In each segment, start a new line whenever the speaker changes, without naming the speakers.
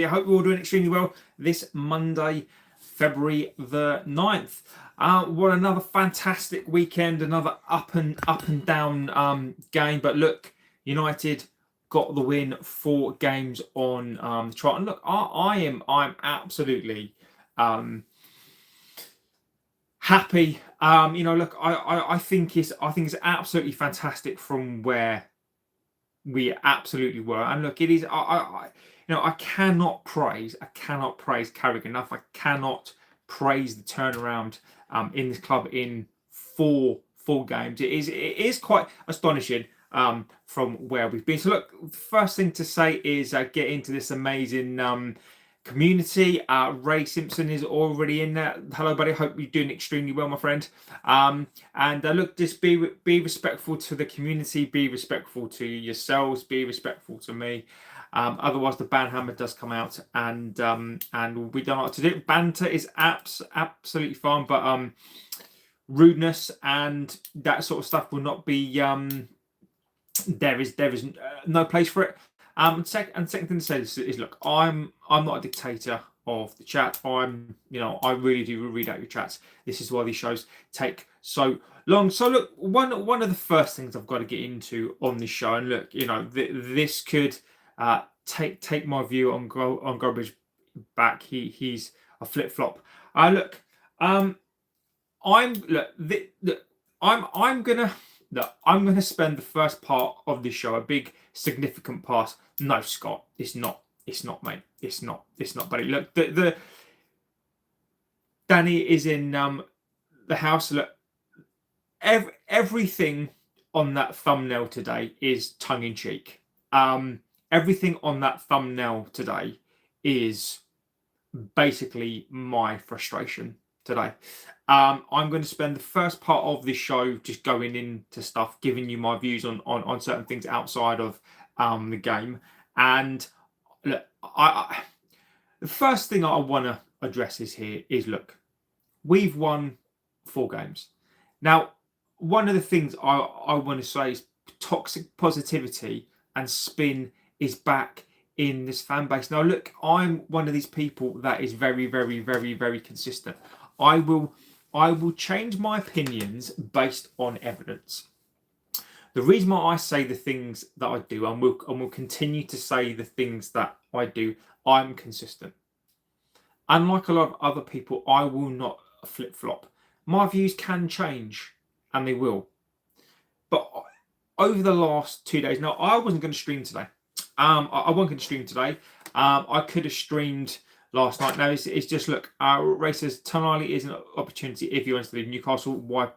I hope you're all doing extremely well this Monday, February the 9th. What another fantastic weekend, another up and down game. But look, United got the win, 4 games on the trot. And look, I'm absolutely happy. Look, I think it's absolutely fantastic from where we absolutely were. And look, it is I cannot praise Carrick enough. I cannot praise the turnaround in this club in four games. It is quite astonishing from where we've been. So look, the first thing to say is get into this amazing community. Ray Simpson is already in there. Hello, buddy. Hope you're doing extremely well, my friend. Look, just be respectful to the community. Be respectful to yourselves. Be respectful to me. Otherwise, the ban hammer does come out, and we don't know what to do. Banter is absolutely fine, but rudeness and that sort of stuff will not be. There is no place for it. Second thing to say is look, I'm not a dictator of the chat. I really do read out your chats. This is why these shows take so long. So look, one of the first things I've got to get into on this show, and look, this could take my view on Garbage back. He's a flip flop. I'm gonna spend the first part of this show, a big significant part. No, Scott, it's not, mate. It's not, buddy. Look, the Danny is in the house. Look, everything on that thumbnail today is tongue in cheek. Everything on that thumbnail today is basically my frustration today. I'm going to spend the first part of this show just going into stuff, giving you my views on certain things outside of the game. And look, the first thing I want to address is look, we've won 4 games. Now, one of the things I want to say is toxic positivity and spin is back in this fan base. Now, look, I'm one of these people that is very, very, very, very consistent. I will change my opinions based on evidence. The reason why I say the things that I do, and will continue to say the things that I do, I'm consistent. Unlike a lot of other people, I will not flip-flop. My views can change, and they will. But over the last 2 days, now I wasn't going to stream today. I wasn't going to stream today. I could have streamed last night. Now it's just look. Ray says Tonali is an opportunity if he wants to leave Newcastle. Why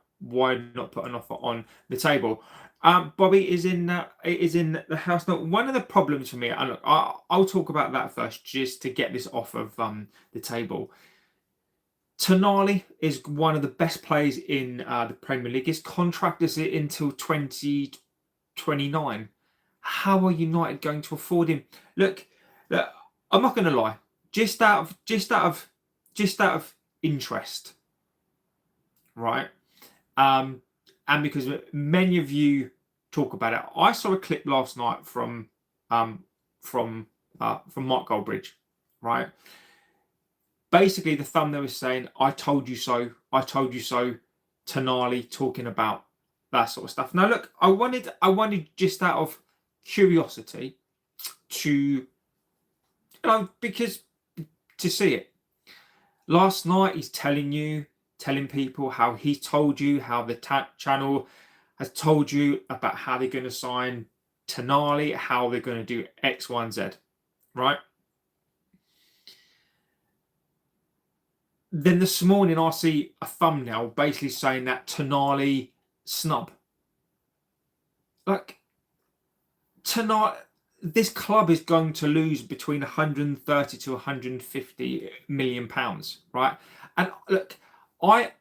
not put an offer on the table? Bobby is in the house now. One of the problems for me, and look, I'll talk about that first, just to get this off of the table. Tonali is one of the best players in the Premier League. His contract is until 2029. How are United going to afford him? Look, I'm not going to lie. Just out of interest, right? And because many of you talk about it, I saw a clip last night from Mark Goldbridge, right? Basically, the thumbnail was saying, "I told you so. I told you so." Tonali talking about that sort of stuff. Now, look, I wanted just out of curiosity to, because to see it. Last night, he's telling people how he told you, how the channel has told you about how they're going to sign Tonali, how they're going to do X, Y, and Z, right? Then this morning, I see a thumbnail basically saying that Tonali snub. Like, tonight, this club is going to lose between 130 to 150 million pounds, right? And look, I'm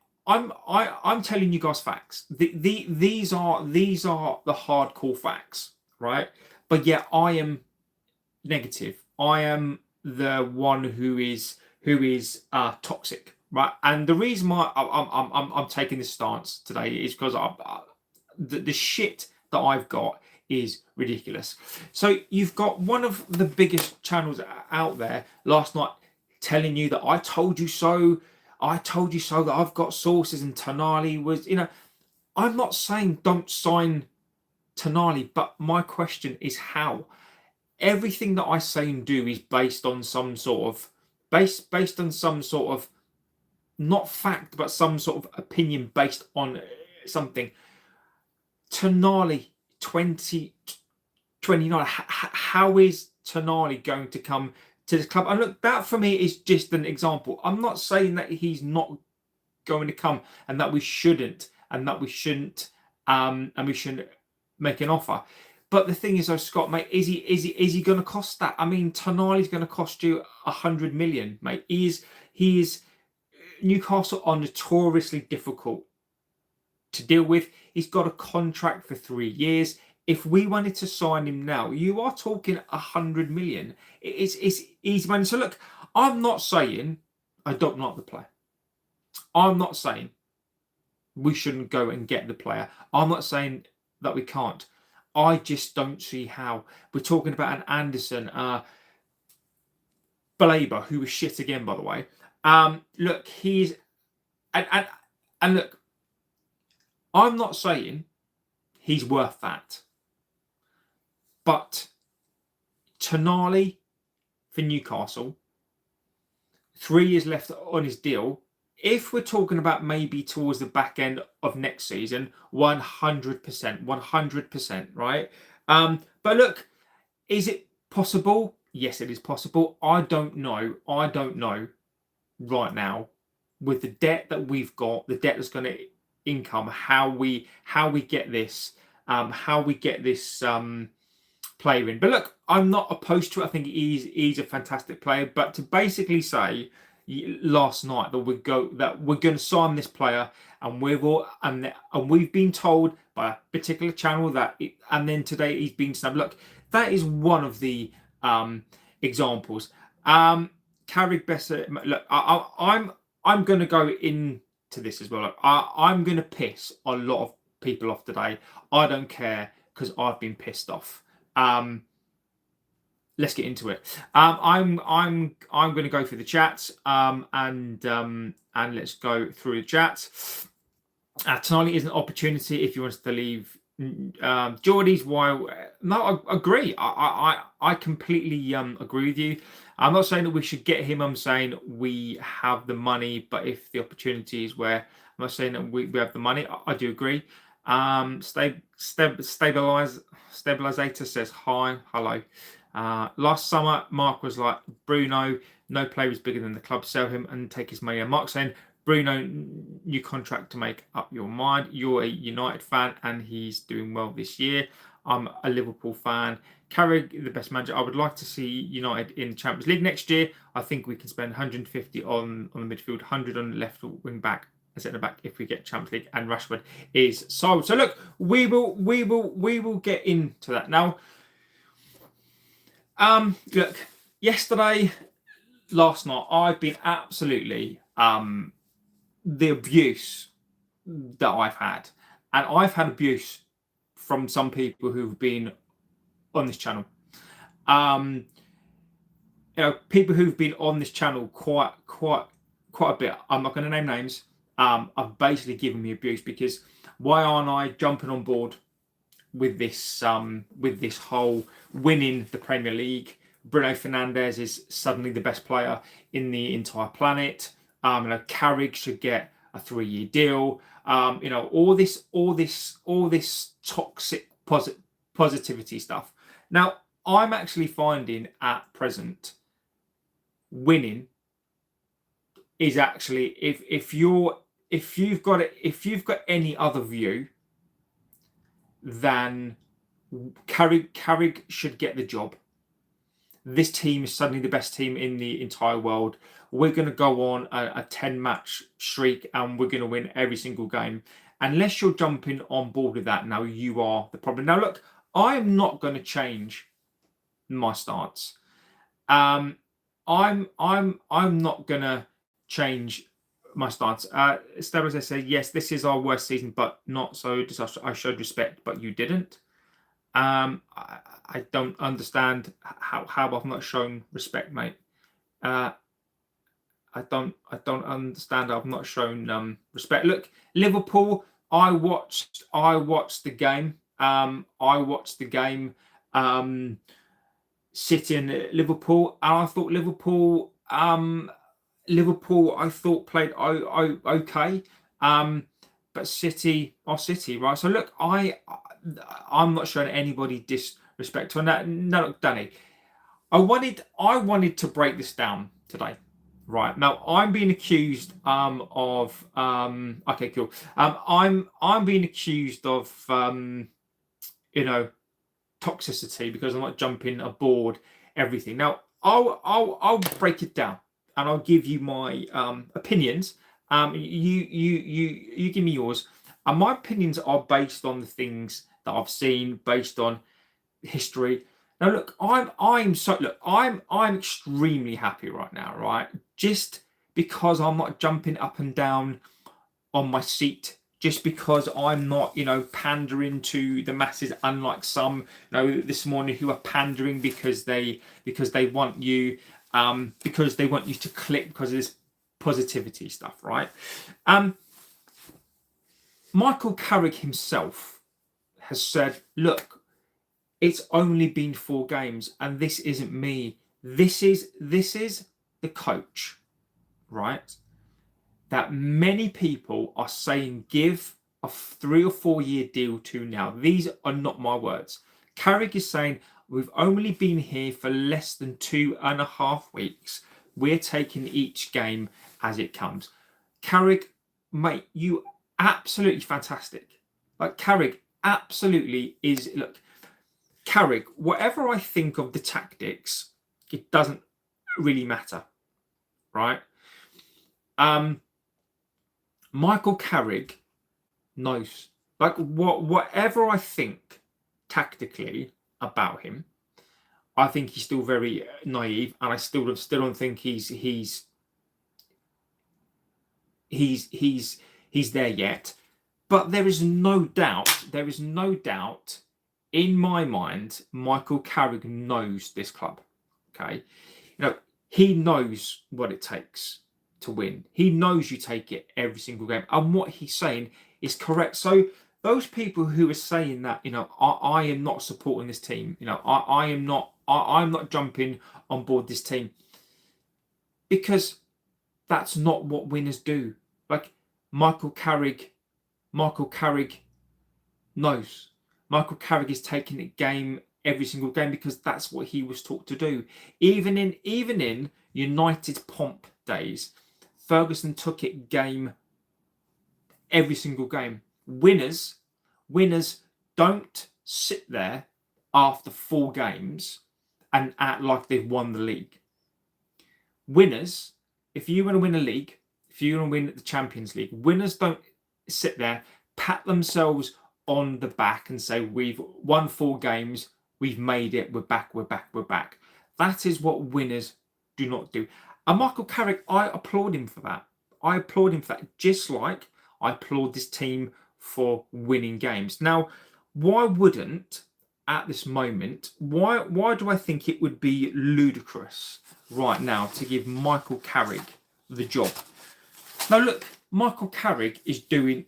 telling you guys facts. These are the hardcore facts, right? But yet I am negative. I am the one who is toxic, right? And the reason why I'm taking this stance today is because the shit that I've got is ridiculous. So you've got one of the biggest channels out there last night telling you that I told you so. I told you so, that I've got sources, and Tonali was, I'm not saying don't sign Tonali, but my question is how. Everything that I say and do is based on some sort of based on some sort of, not fact, but some sort of opinion based on something. Tonali 2029. How is Tonali going to come to this club? And look, that for me is just an example. I'm not saying that he's not going to come, and that we shouldn't make an offer. But the thing is, though, Scott, mate, is he going to cost that? I mean, Tonali's going to cost you 100 million, mate. He is. Newcastle are notoriously difficult to deal with. He's got a contract for 3 years. If we wanted to sign him now, you are talking 100 million. It's easy money. So look, I'm not saying I don't like the player. I'm not saying we shouldn't go and get the player. I'm not saying that we can't. I just don't see how. We're talking about an Anderson, Baleba, who was shit again, by the way. Look, he's and look, I'm not saying he's worth that, but Tonali for Newcastle, 3 years left on his deal. If we're talking about maybe towards the back end of next season, 100%, right? But look, is it possible? Yes, it is possible. I don't know right now, with the debt that we've got, the debt that's going to income, how we get this player in. But look, I'm not opposed to it. I think he's a fantastic player. But to basically say last night that we're going to sign this player, and we've been told by a particular channel that, and then today he's been snubbed. Look, that is one of the examples. Carrick Besser. Look, I'm going to go into this as well. Look, I'm going to piss a lot of people off today. I don't care, because I've been pissed off. Let's get into it. I'm going to go through the chats, and let's go through the chats. Tonali is an opportunity if you want to leave. Geordie's why? No, I agree. I completely agree with you. I'm not saying that we should get him. I'm saying we have the money, but if the opportunity is where, I'm not saying that we have the money. I do agree. Stabilizator says hi, hello. Last summer, Mark was like, Bruno, no player is bigger than the club. Sell him and take his money. And Mark saying, Bruno, new contract to make up your mind. You're a United fan, and he's doing well this year. I'm a Liverpool fan. Carrick, the best manager. I would like to see United in the Champions League next year. I think we can spend 150 on the midfield, 100 on the left wing back, and centre back if we get Champions League. And Rashford is sold. So look, we will get into that now. Look, last night, I've been absolutely the abuse that I've had, and I've had abuse from some people who've been on this channel. People who've been on this channel quite a bit. I'm not going to name names. Have basically given me abuse, because why aren't I jumping on board with this whole winning the Premier League? Bruno Fernandes is suddenly the best player in the entire planet. Carrick should get a 3-year deal. All this toxic positivity stuff. Now, I'm actually finding at present winning is actually, if you've got any other view than Carrick should get the job. This team is suddenly the best team in the entire world. We're going to go on a 10-match streak, and we're going to win every single game. Unless you're jumping on board with that, now you are the problem. Now look, I am not going to change my stance. I'm not going to change my stance. Stabilizer said, yes, this is our worst season, but not so disastrous. I showed respect, but you didn't. I don't understand how I've not shown respect, mate. I don't understand. I've not shown respect. Look, Liverpool. I watched the game. I watched the game. City and Liverpool, and I thought Liverpool. Liverpool, I thought played okay. But City are City, right? So look, I'm not showing anybody disrespect on that. No, look, Danny. I wanted to break this down today. Right now, I'm being accused of okay, cool. I'm being accused of toxicity because I'm not jumping aboard everything. Now, I'll break it down and I'll give you my opinions. You give me yours, and my opinions are based on the things that I've seen, based on history. Now, look, I'm extremely happy right now, right? Just because I'm not jumping up and down on my seat, just because I'm not, pandering to the masses, unlike some, this morning who are pandering because they want you, because they want you to click because of this positivity stuff, right? Michael Carrick himself has said, look, it's only been 4 games, and this isn't me. This is the coach, right? That many people are saying give a 3 or 4 year deal to now. These are not my words. Carrick is saying we've only been here for less than 2.5 weeks. We're taking each game as it comes. Carrick, mate, you absolutely fantastic. Like Carrick absolutely is. Look, Carrick, whatever I think of the tactics, it doesn't really matter, right? Michael Carrick knows, like, whatever I think tactically about him, I think he's still very naive, and I still don't think he's there yet. But there is no doubt in my mind, Michael Carrick knows this club. Okay, he knows what it takes to win. He knows you take it every single game, and what he's saying is correct. So those people who are saying that, I am not supporting this team, I'm not jumping on board this team, because that's not what winners do. Like Michael Carrick knows. Michael Carrick is taking the game every single game because that's what he was taught to do. Even in United's pomp days, Ferguson took it game every single game. Winners don't sit there after 4 games and act like they've won the league. Winners, if you want to win a league, if you want to win the Champions League, winners don't sit there, pat themselves on the back and say, we've won 4 games, we've made it, we're back. That is what winners do not do. And Michael Carrick, I applaud him for that. Just like I applaud this team for winning games. Now, why wouldn't, at this moment, why do I think it would be ludicrous right now to give Michael Carrick the job? Now, look, Michael Carrick is doing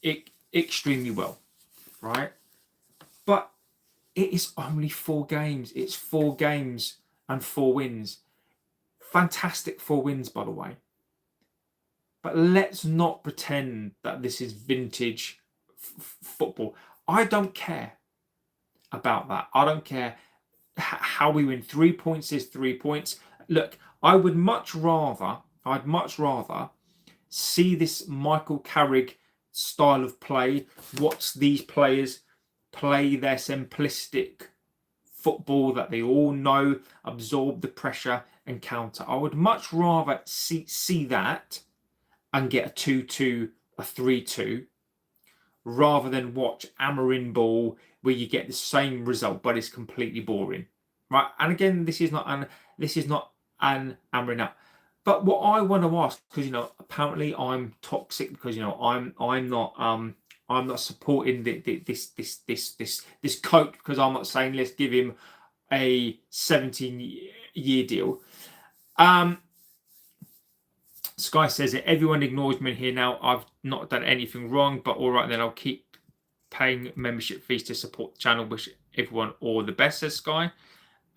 it extremely well, right? But it is only 4 games. It's 4 games and 4 wins. Fantastic 4 wins, by the way. But let's not pretend that this is vintage football. I don't care about that. I don't care how we win. 3 points is 3 points. Look, I'd much rather see this Michael Carrick style of play, watch these players play their simplistic football that they all know, absorb the pressure and counter. I would much rather see that and get a 2-2, a 3-2, rather than watch Amarin ball where you get the same result but it's completely boring, right? And again, this is not an Amarin out. But what I want to ask, because apparently I'm toxic because I'm not I'm not supporting this coach because I'm not saying let's give him a 17-year deal. Sky says that everyone ignores me here now. I've not done anything wrong, but all right then, I'll keep paying membership fees to support the channel. Wish everyone all the best, says Sky.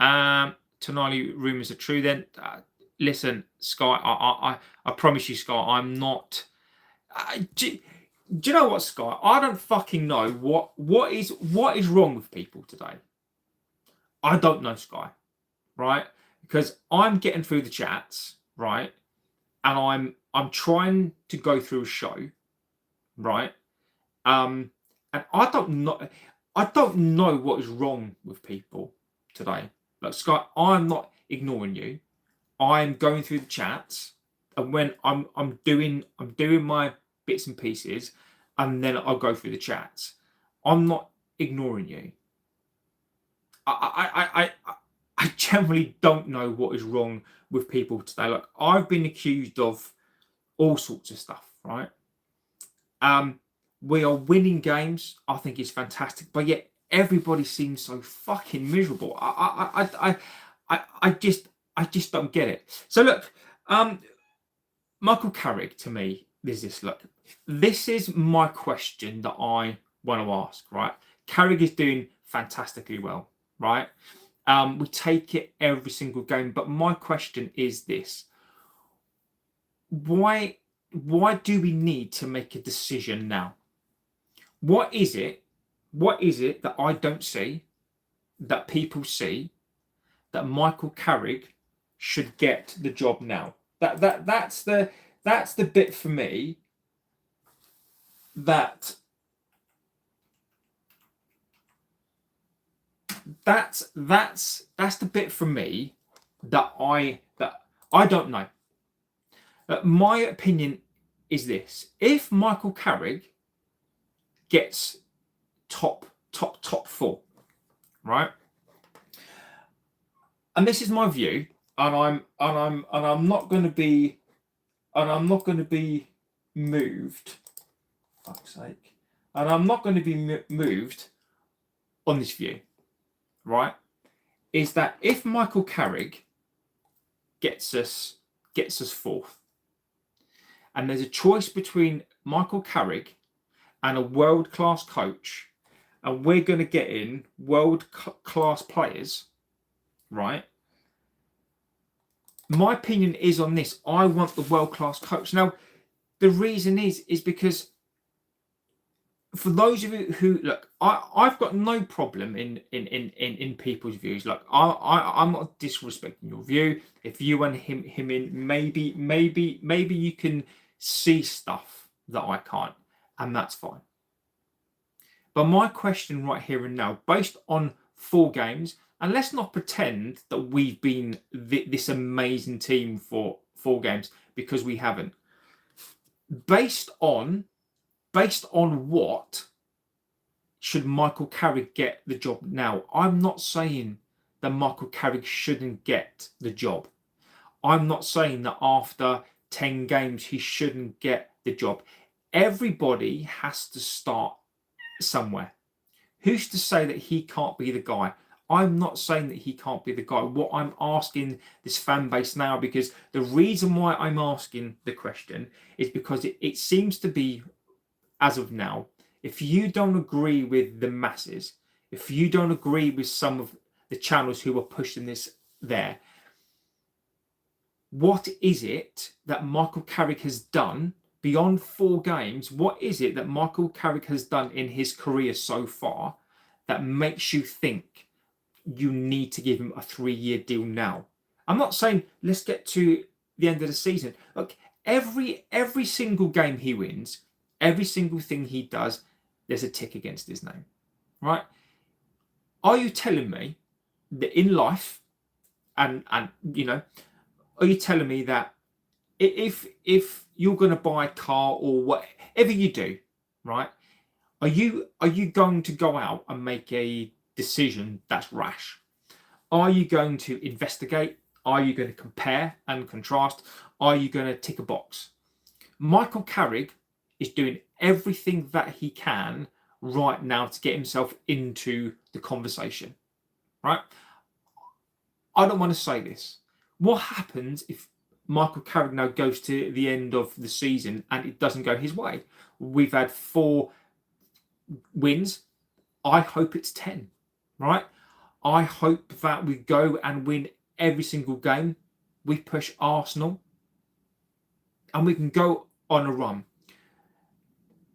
Tonali rumours are true then. Listen, Sky, I promise you, Sky, I'm not. Do you know what, Sky? I don't fucking know what is wrong with people today. I don't know, Sky, right? Because I'm getting through the chats, right? And I'm trying to go through a show, right? And I don't know what is wrong with people today. Like, Sky, I'm not ignoring you. I'm going through the chats, and when I'm doing my bits and pieces, and then I'll go through the chats. I'm not ignoring you. I generally don't know what is wrong with people today. Like, I've been accused of all sorts of stuff, right? We are winning games. I think it's fantastic, but yet everybody seems so fucking miserable. I just don't get it. So look, Michael Carrick, to me, there's this look. This is my question that I want to ask, right? Carrick is doing fantastically well, right? We take it every single game, but my question is this: why do we need to make a decision now? What is it that I don't see, that people see, that Michael Carrick should get the job now? That's the bit for me that's the bit for me that I don't know. My opinion is this: if Michael Carrick gets top 4, right? And this is my view, and I'm not going to be moved. Fuck's sake! And I'm not going to be moved on this view, right? Is that if Michael Carrick gets us 4th, and there's a choice between Michael Carrick and a world-class coach, and we're going to get in world-class players, right? My opinion is on this: I want the world-class coach. Now, the reason is because for those of you who look, I've got no problem in people's views. Like, I'm not disrespecting your view. If you want him in, maybe you can see stuff that I can't, and that's fine. But my question right here and now, based on 4 games, and let's not pretend that we've been this amazing team for 4 games, because we haven't. Based on what should Michael Carrick get the job now? I'm not saying that Michael Carrick shouldn't get the job. I'm not saying that after 10 games he shouldn't get the job. Everybody has to start somewhere. Who's to say that he can't be the guy? I'm not saying that he can't be the guy. What I'm asking this fan base now, because the reason why I'm asking the question is because it seems to be, as of now, if you don't agree with the masses, if you don't agree with some of the channels who are pushing this there, what is it that Michael Carrick has done beyond 4 games? What is it that Michael Carrick has done in his career so far that makes you think you need to give him a 3-year deal now? I'm not saying let's get to the end of the season. Look, every single game he wins, every single thing he does, there's a tick against his name, right? Are you telling me that in life, and you know, are you telling me that if you're going to buy a car or whatever you do, right? Are you going to go out and make a decision that's rash? Are you going to investigate? Are you going to compare and contrast? Are you going to tick a box? Michael Carrick is doing everything that he can right now to get himself into the conversation, right? I don't want to say this. What happens if Michael Carrick now goes to the end of the season and it doesn't go his way? We've had 4 wins. I hope it's 10, right? I hope that we go and win every single game. We push Arsenal and we can go on a run.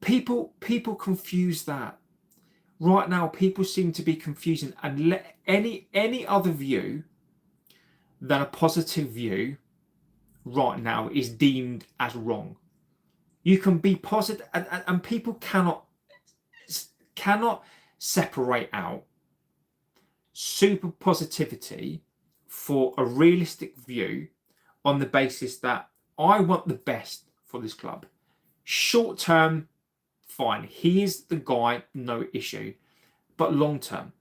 People confuse that. Right now, people seem to be confusing and let any other view than a positive view right now is deemed as wrong. You can be positive, and people cannot separate out super positivity for a realistic view on the basis that I want the best for this club. Short term, fine. He is the guy, no issue. But long term,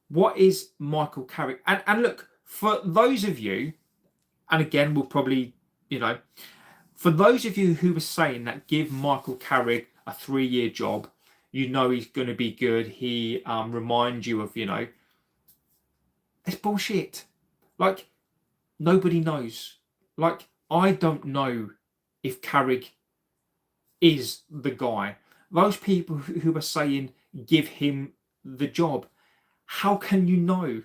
what is Michael Carrick? And look, for those of you, and again, we'll probably, for those of you who were saying that give Michael Carrick a 3-year job, he's going to be good. He reminds you of, it's bullshit. Like, nobody knows. Like, I don't know if Carrick is the guy. Those people who are saying give him the job, how can you know?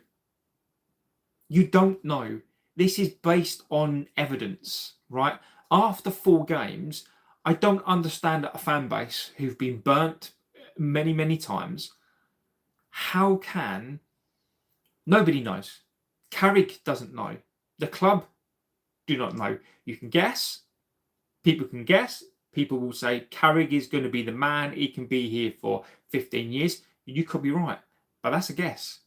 You don't know. This is based on evidence, right? After 4 games, I don't understand a fan base who've been burnt many, many times. How can... Nobody knows. Carrick doesn't know. The club do not know. You can guess. People can guess. People will say Carrick is going to be the man. He can be here for 15 years. You could be right, but that's a guess.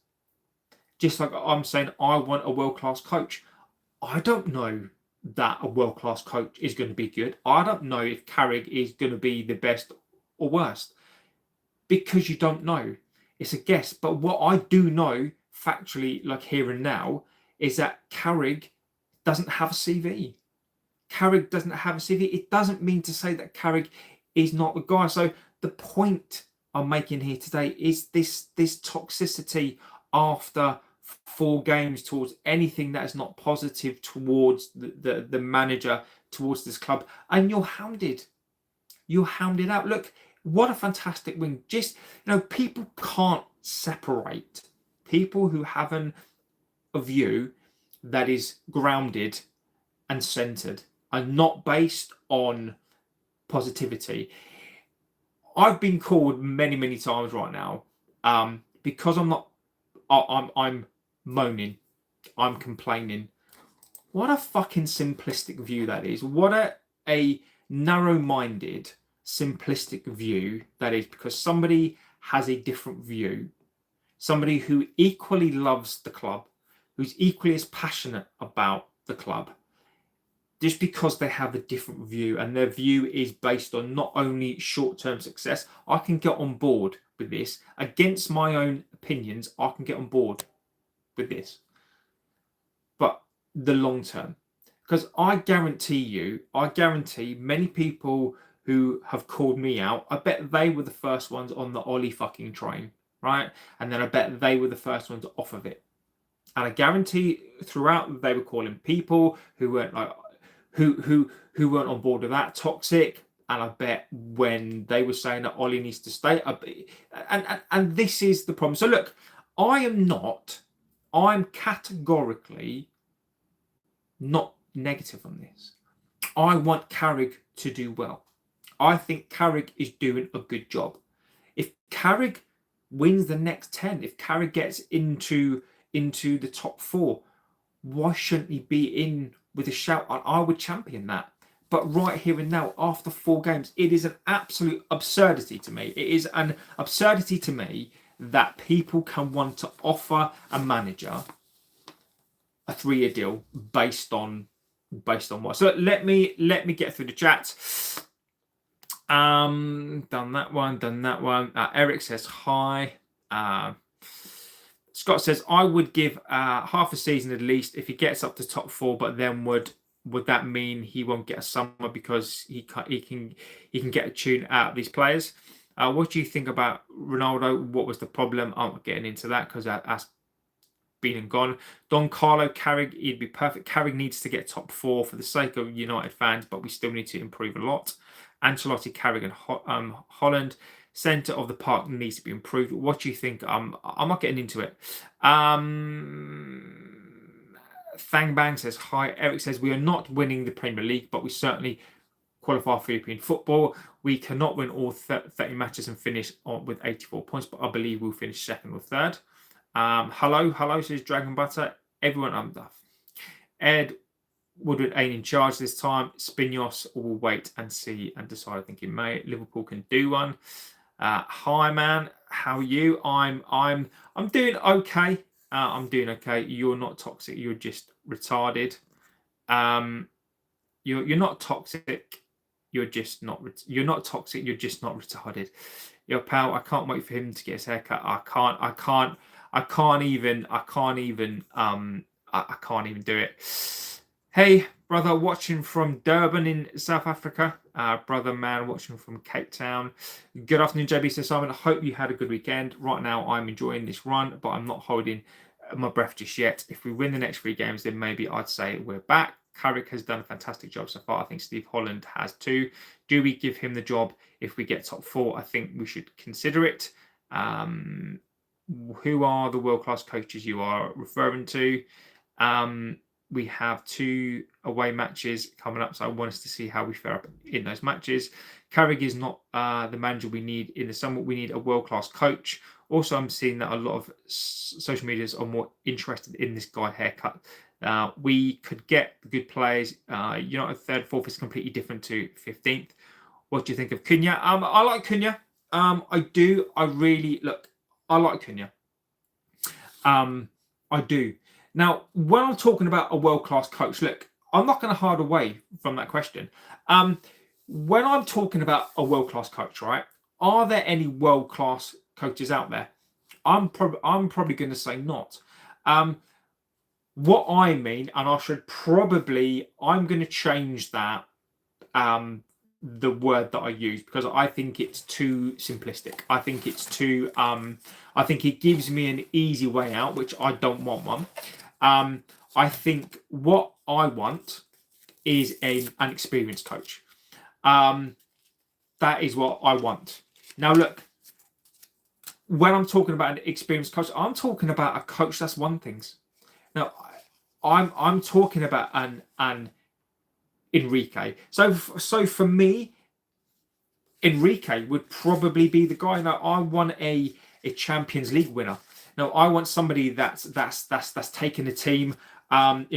Just like I'm saying, I want a world-class coach. I don't know that a world-class coach is going to be good. I don't know if Carrick is going to be the best or worst, because you don't know. It's a guess. But what I do know factually, like here and now, is that Carrick doesn't have a CV. Carrick doesn't have a CV. It doesn't mean to say that Carrick is not the guy. So the point I'm making here today is this toxicity after 4 games towards anything that is not positive towards the manager, towards this club, and you're hounded. You're hounded out. Look, what a fantastic win. Just, people can't separate people who have a view that is grounded and centered and not based on positivity. I've been called many, many times right now because I'm moaning, I'm complaining. What a fucking simplistic view that is. What a narrow-minded, simplistic view that is, because somebody has a different view. Somebody who equally loves the club, who's equally as passionate about the club, just because they have a different view, and their view is based on not only short-term success. I can get on board with this. Against my own opinions, I can get on board with this. But the long term, because I guarantee many people who have called me out, I bet they were the first ones on the Ollie fucking train, right? And then I bet they were the first ones off of it. And I guarantee throughout they were calling people who weren't like who weren't on board with that toxic. And I bet when they were saying that Ollie needs to stay, and this is the problem. So look, I'm categorically not negative on this. I want Carrick to do well. I think Carrick is doing a good job. If Carrick wins the next 10, if Carrick gets into the top 4, why shouldn't he be in with a shout? I would champion that. But right here and now, after 4 games, it is an absolute absurdity to me. It is an absurdity to me that people can want to offer a manager a 3-year deal based on what. So let me get through the chat. Done that one. Eric says hi. Scott says, I would give half a season at least if he gets up to top 4, but then would would that mean he won't get a summer because he can get a tune out of these players? What do you think about Ronaldo? What was the problem? I'm not getting into that because that's been and gone. Don Carlo, Carrick, he'd be perfect. Carrick needs to get top 4 for the sake of United fans, but we still need to improve a lot. Ancelotti, Carrick, and Holland. Centre of the park needs to be improved. What do you think? I'm not getting into it. Thang Bang says hi. Eric says we are not winning the Premier League, but we certainly qualify for European football. We cannot win all 30 matches and finish with 84 points, but I believe we'll finish 2nd or 3rd. Hello, says Dragon Butter. Everyone, Ed Woodward ain't in charge this time. Spinos will wait and see and decide. I think in May Liverpool can do one. Hi man, how are you? I'm doing okay. I'm doing okay. You're not toxic. You're just retarded. You're not toxic. You're just not. You're not toxic. You're just not retarded. Yo, pal, I can't wait for him to get his haircut. I can't even do it. Hey, brother, watching from Durban in South Africa. Brother man watching from Cape Town. Good afternoon, JB. So Simon, I hope you had a good weekend. Right now, I'm enjoying this run, but I'm not holding my breath just yet. If we win the next 3 games, then maybe I'd say we're back. Carrick has done a fantastic job so far. I think Steve Holland has too. Do we give him the job if we get top 4? I think we should consider it. Who are the world-class coaches you are referring to? We have 2 away matches coming up, so I want us to see how we fare up in those matches. Carrick is not the manager we need in the summer. We need a world-class coach. Also, I'm seeing that a lot of social medias are more interested in this guy haircut. We could get good players. United 3rd, 4th is completely different to 15th. What do you think of Cunha? I like Cunha. I do. I really look. I like Cunha. I do. Now, when I'm talking about a world-class coach, look, I'm not going to hide away from that question. When I'm talking about a world-class coach, right? Are there any world-class coaches out there? I'm probably going to say not. What I mean, and I'm going to change that, the word that I use, because I think it's too simplistic. I think it's too, I think it gives me an easy way out, which I don't want one. I think what I want is an experienced coach. That is what I want. Now, look, when I'm talking about an experienced coach, I'm talking about a coach that's won things. Now, I'm talking about an Enrique. So for me, Enrique would probably be the guy. Now, I want a Champions League winner. Now, I want somebody that's taken the team, has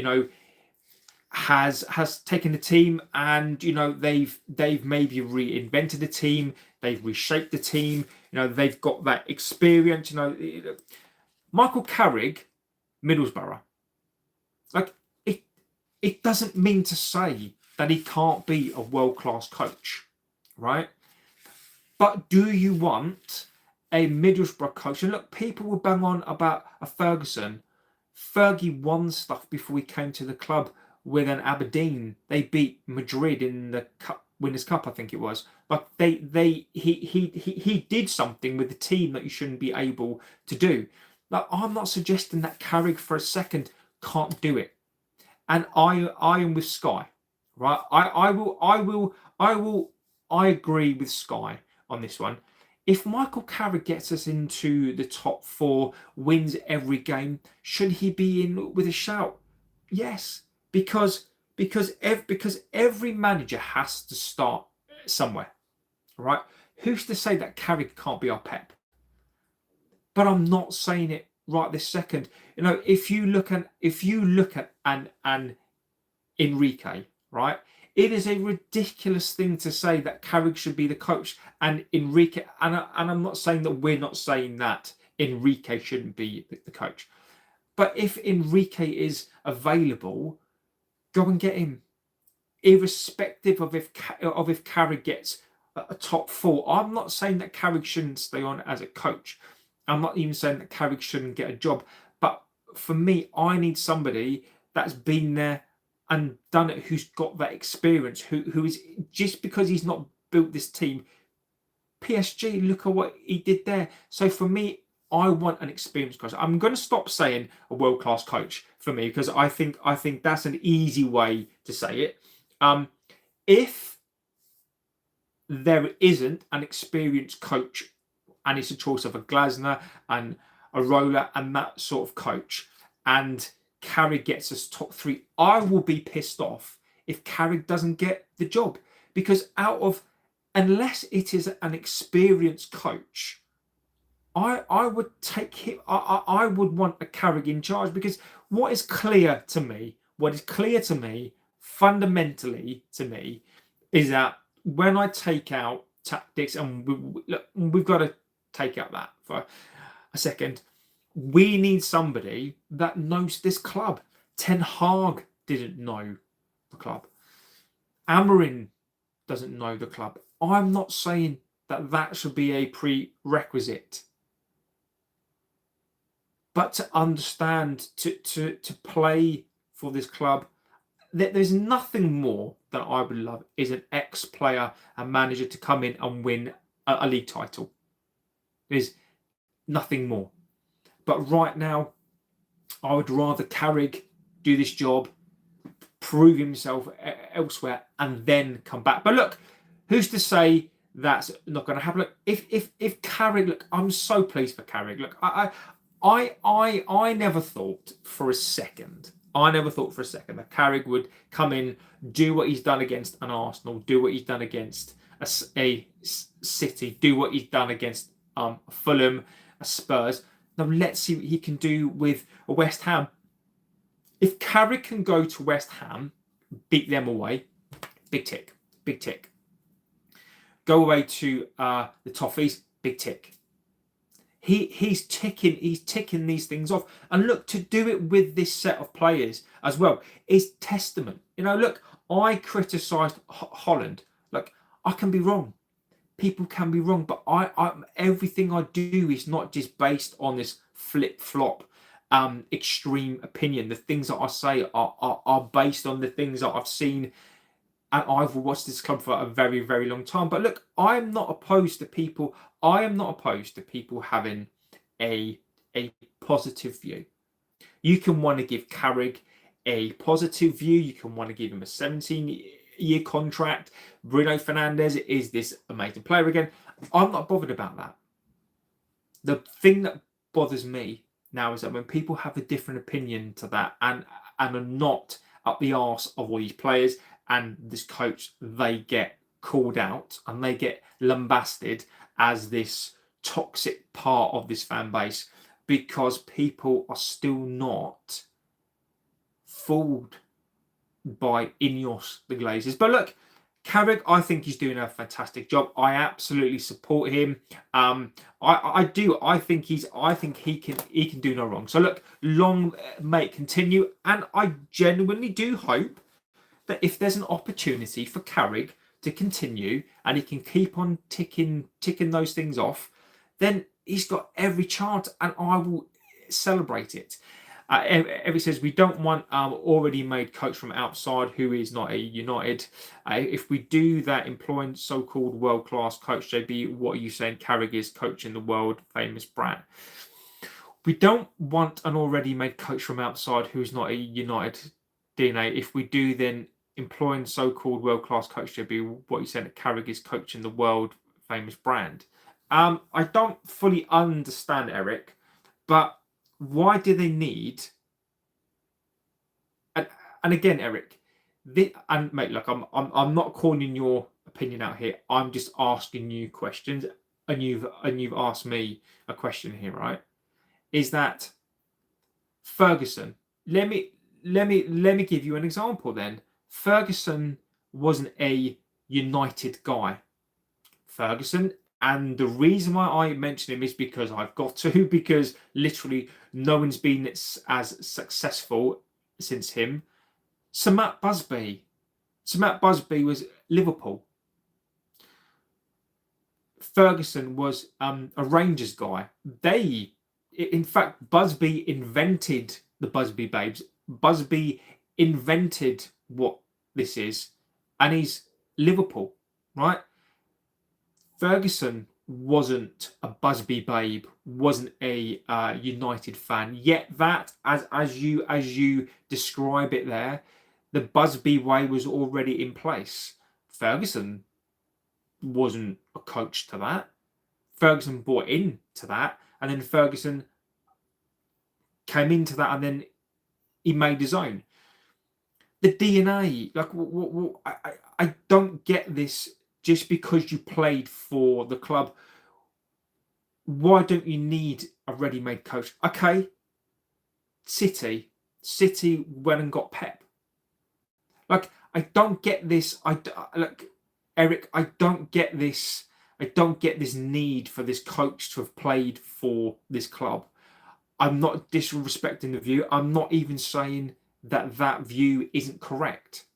taken the team, and they've maybe reinvented the team, they've reshaped the team. They've got that experience. Michael Carrick, Middlesbrough. Like it doesn't mean to say that he can't be a world-class coach, right? But do you want a Middlesbrough coach? And look, people will bang on about a Ferguson. Fergie won stuff before he came to the club with an Aberdeen. They beat Madrid in the Winners' Cup, I think it was. But he did something with the team that you shouldn't be able to do. Now, I'm not suggesting that Carrick for a second can't do it. And I am with Sky, right? I agree with Sky on this one. If Michael Carrick gets us into the top 4, wins every game, should he be in with a shout? Yes, because every manager has to start somewhere, right? Who's to say that Carrick can't be our Pep? But I'm not saying it right this second. If you look at an Enrique, right? It is a ridiculous thing to say that Carrick should be the coach and Enrique. And I'm not saying that we're not saying that Enrique shouldn't be the coach. But if Enrique is available, go and get him, irrespective of if Carrick gets a top 4. I'm not saying that Carrick shouldn't stay on as a coach. I'm not even saying that Carrick shouldn't get a job. But for me, I need somebody that's been there, and done it, who's got that experience, who is, just because he's not built this team. PSG, look at what he did there. So for me, I want an experienced coach. I'm going to stop saying a world-class coach for me, because I think that's an easy way to say it. If there isn't an experienced coach, and it's a choice of a Glasner and a Roller and that sort of coach, and Carrick gets us top 3, I will be pissed off if Carrick doesn't get the job, because unless it is an experienced coach, I would take him. I would want a Carrick in charge, because what is clear to me, fundamentally to me, is that when I take out tactics, and we've got to take out that for a second, we need somebody that knows this club. Ten Hag didn't know the club. Amorim doesn't know the club. I'm not saying that should be a prerequisite, but to understand, to play for this club, there's nothing more that I would love is an ex-player and manager to come in and win a league title. There's nothing more. But right now, I would rather Carrick do this job, prove himself elsewhere, and then come back. But look, who's to say that's not going to happen? Look, if Carrick, look, I'm so pleased for Carrick. Look, I never thought for a second that Carrick would come in, do what he's done against an Arsenal, do what he's done against a City, do what he's done against Fulham, a Spurs. Now let's see what he can do with a West Ham. If Carrick can go to West Ham, beat them away, big tick. Go away to the Toffees, big tick. He's ticking these things off. And look, to do it with this set of players as well is testament. Look, I criticised Holland. Look, I can be wrong. People can be wrong, but I everything I do is not just based on this flip-flop extreme opinion. The things that I say are based on the things that I've seen, and I've watched this club for a very, very long time. But look, I am not opposed to people having a positive view. You can want to give Carrick a positive view. You can want to give him a 17-year contract. Bruno Fernandes is this amazing player again. I'm not bothered about that. The thing that bothers me now is that when people have a different opinion to that and are not up the arse of all these players and this coach, they get called out and they get lambasted as this toxic part of this fan base, because people are still not fooled by INEOS, the Glazers. But look, Carrick, I think he's doing a fantastic job. I absolutely support him. I do. I think he can do no wrong. So look, long may it continue, and I genuinely do hope that if there's an opportunity for Carrick to continue and he can keep on ticking those things off, then he's got every chance, and I will celebrate it. Evie says we don't want already made coach from outside who is not a United. If we do that, employing so-called world-class coach, JB, what are you saying? Carrick is coaching the world-famous brand. We don't want an already made coach from outside who is not a United DNA. If we do, then employing so-called world-class coach, JB, what are you saying? Carrick is coaching the world-famous brand. I don't fully understand, Eric, but why do they need? And again, Eric, and mate, look, I'm not calling your opinion out here. I'm just asking you questions, and you've asked me a question here, right? Is that Ferguson? Let me give you an example. Then Ferguson wasn't a United guy. Ferguson. And the reason why I mention him is because I've got to, because literally no one's been as successful since him. Sir Matt Busby was Liverpool. Ferguson was a Rangers guy. In fact, Busby invented the Busby Babes. Busby invented what this is, and he's Liverpool, right? Ferguson wasn't a Busby babe, wasn't a United fan. Yet that, as you describe it there, the Busby way was already in place. Ferguson wasn't a coach to that. Ferguson bought into that, and then Ferguson came into that, and then he made his own. The DNA, like, I don't get this. Just because you played for the club, why don't you need a ready-made coach? Okay, City went and got Pep. Like, I don't get this. Eric, I don't get this. I don't get this need for this coach to have played for this club. I'm not disrespecting the view. I'm not even saying that view isn't correct.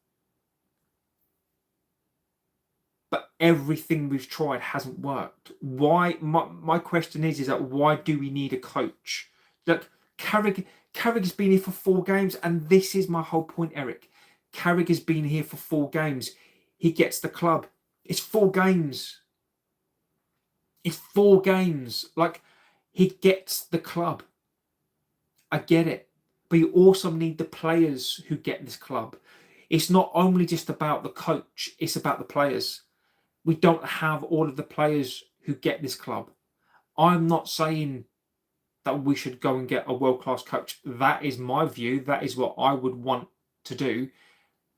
But everything we've tried hasn't worked. Why? My question is that why do we need a coach? Look, Carrick has been here for 4 games, and this is my whole point, Eric. Carrick has been here for 4 games. He gets the club. It's 4 games. It's 4 games. Like, he gets the club. I get it. But you also need the players who get this club. It's not only just about the coach, it's about the players. We don't have all of the players who get this club. I'm not saying that we should go and get a world-class coach. That is my view. That is what I would want to do.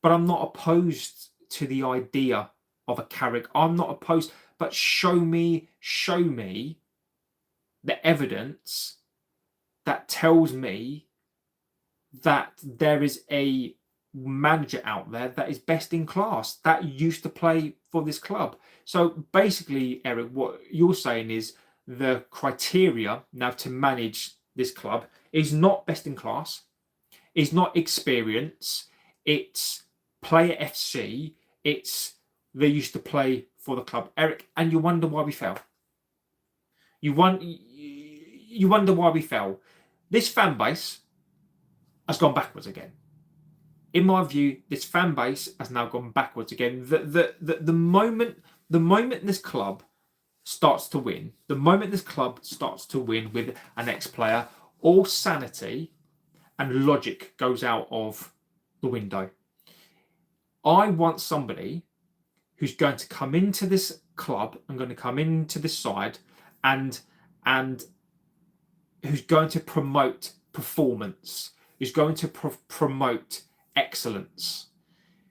But I'm not opposed to the idea of a Carrick. I'm not opposed. But show me the evidence that tells me that there is a manager out there that is best in class, that used to play for this club. So basically, Eric, what you're saying is the criteria now to manage this club is not best in class, is not experience, it's player FC, it's they used to play for the club, Eric, and you wonder why we fell. You wonder why we fell. This fan base has gone backwards again. In my view, this fan base has now gone backwards again. The moment this club starts to win, with an ex-player, all sanity and logic goes out of the window. I want somebody who's going to come into this club and going to come into this side and who's going to promote performance, who's going to promote excellence.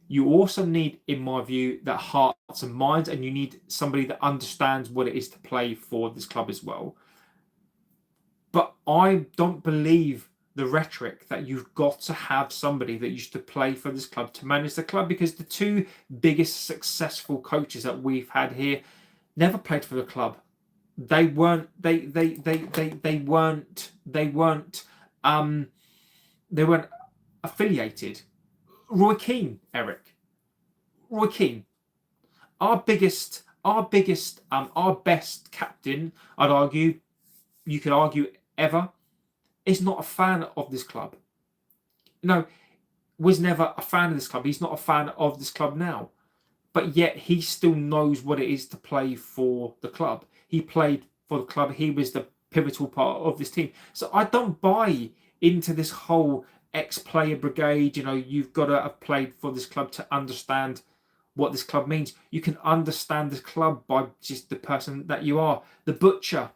You also need, in my view, that hearts and minds, and you need somebody that understands what it is to play for this club as well. But I don't believe the rhetoric that you've got to have somebody that used to play for this club to manage the club, because the 2 biggest successful coaches that we've had here never played for the club. They weren't affiliated. Roy Keane, Eric. Roy Keane, our best captain, I'd argue, you could argue ever, is not a fan of this club. No, was never a fan of this club. He's not a fan of this club now. But yet he still knows what it is to play for the club. He played for the club. He was the pivotal part of this team. So I don't buy into this whole ex-player brigade. You know, you've got to have played for this club to understand what this club means. You can understand this club by just the person that you are. The Butcher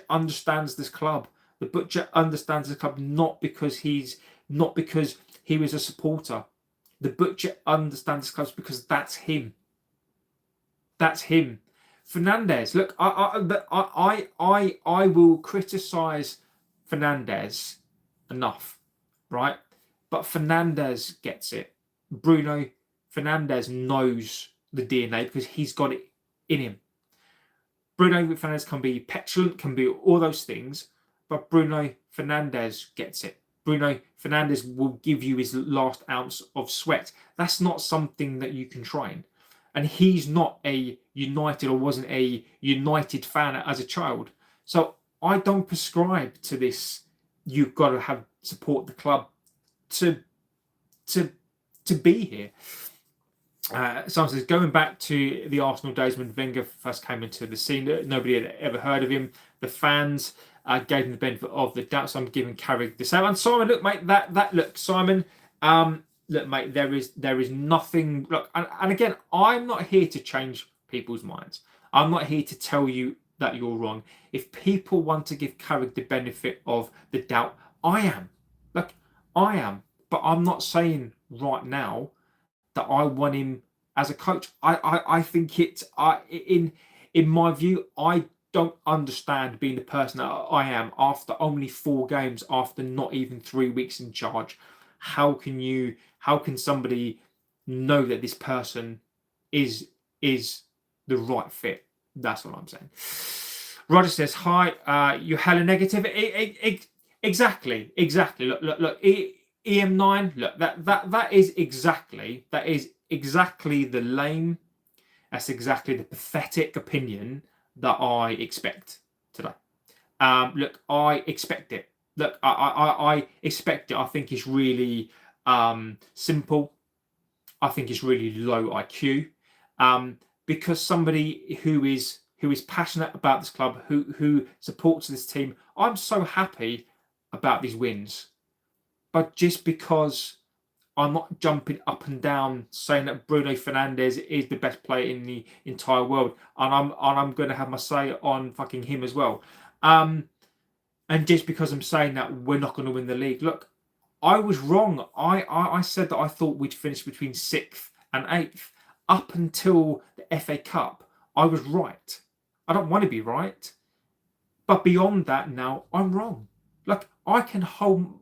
understands this club. The Butcher understands the club not because he was a supporter. The Butcher understands this club because that's him. That's him. Fernandes, look, I will criticise Fernandes enough, right? But Fernandes gets it. Bruno Fernandes knows the DNA because he's got it in him. Bruno Fernandes can be petulant, can be all those things, but Bruno Fernandes gets it. Bruno Fernandes will give you his last ounce of sweat. That's not something that you can train. And he's not a United or wasn't a United fan as a child. So I don't prescribe to this. You've got to support the club to to be here. Someone says, going back to the Arsenal days when Wenger first came into the scene, nobody had ever heard of him. The fans gave him the benefit of the doubt, so I'm giving Carrick the same. And Simon, look, mate, look, Simon, look, mate, there is nothing. Look, and again, I'm not here to change people's minds. I'm not here to tell you that you're wrong. If people want to give Carrick the benefit of the doubt, I am. Look, I am. But I'm not saying right now that I want him as a coach. I think it's in my view, I don't understand being the person that I am after only 4 games, after not even 3 weeks in charge. How can somebody know that this person is the right fit? That's what I'm saying. Roger says, hi, you're hella negative. Exactly. Look. EM9, look, that is exactly the lame, that's exactly the pathetic opinion that I expect today. Look, I expect it. Look, I expect it. I think it's really simple. I think it's really low IQ. Because somebody who is passionate about this club, who supports this team, I'm so happy about these wins. But just because I'm not jumping up and down saying that Bruno Fernandes is the best player in the entire world, and I'm going to have my say on fucking him as well, and just because I'm saying that we're not going to win the league, look, I was wrong. I said that I thought we'd finish between 6th and 8th up until the FA Cup. I was right. I don't want to be right, but beyond that now I'm wrong. Look, I can hold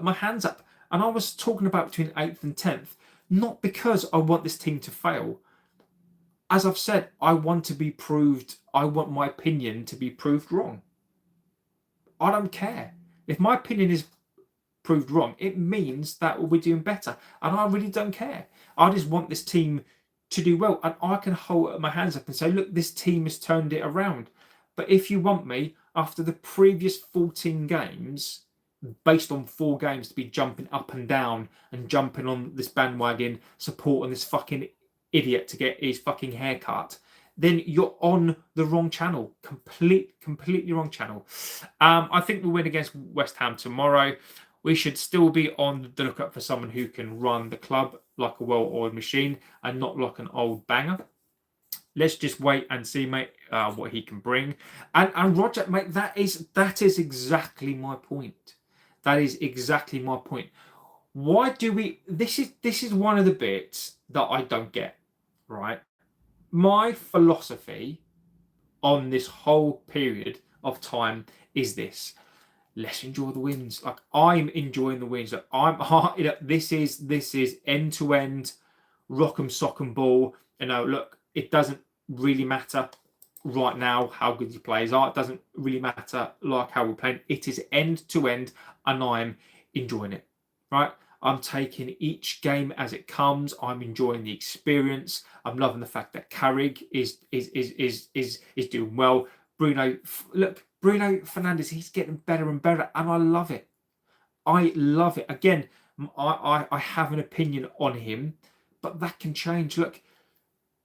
my hands up, and I was talking about between 8th and 10th, not because I want this team to fail. As I've said, I want my opinion to be proved wrong. I don't care. If my opinion is proved wrong, it means that we're doing better, and I really don't care. I just want this team to do well, and I can hold my hands up and say, look, this team has turned it around. But if you want me, after the previous 14 games, based on 4 games, to be jumping up and down and jumping on this bandwagon, supporting this fucking idiot to get his fucking haircut, then you're on the wrong channel. Completely wrong channel. I think we'll win against West Ham tomorrow. We should still be on the lookout for someone who can run the club like a well-oiled machine and not like an old banger. Let's just wait and see, mate, what he can bring. And Roger, mate, that is exactly my point. That is exactly my point. Why do we? This is one of the bits that I don't get. Right, my philosophy on this whole period of time is this: let's enjoy the wins. Like, I'm enjoying the wins. Like, this is end to end, rock'em sock'em ball. Look, it doesn't really matter right now how good your players are. It doesn't really matter like how we're playing. It is end to end, and I'm enjoying it. Right, I'm taking each game as it comes. I'm enjoying the experience. I'm loving the fact that Carrick is doing well. Bruno Fernandes, he's getting better and better, and I love it. I love it. Again, I have an opinion on him, but that can change. Look,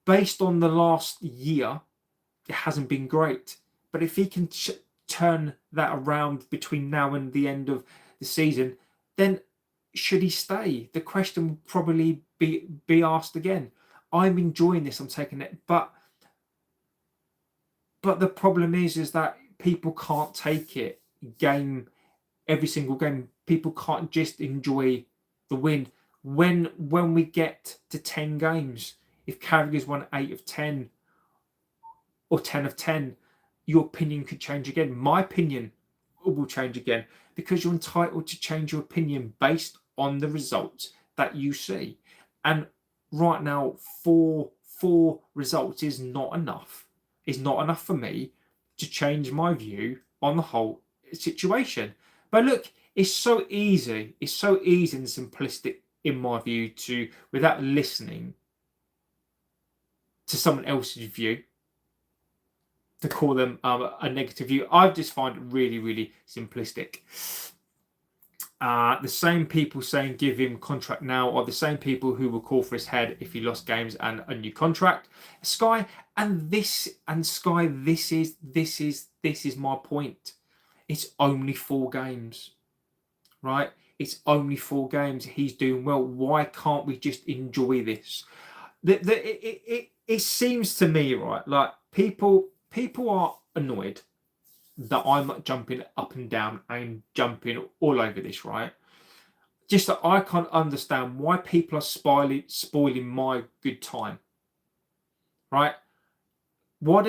based on the last year, it hasn't been great. But if he can turn that around between now and the end of the season, then should he stay? The question will probably be asked again. I'm enjoying this. I'm taking it. But the problem is that people can't take it every single game. People can't just enjoy the win. When we get to 10 games, if Carrick has won 8 of 10 or 10 of 10, your opinion could change again. My opinion will change again, because you're entitled to change your opinion based on the results that you see. And right now, four results is not enough. It's not enough for me to change my view on the whole situation. But look, it's so easy. It's so easy and simplistic, in my view, to, without listening to someone else's view, to call them a negative view. I just find it really, really simplistic. The same people saying give him contract now are the same people who will call for his head if he lost games and a new contract. Sky Sky, this is my point. It's only 4 games, right? It's only 4 games. He's doing well. Why can't we just enjoy this? It seems to me, right, like people are annoyed that I'm jumping up and down and jumping all over this, right? Just that I can't understand why people are spoiling my good time, right? Why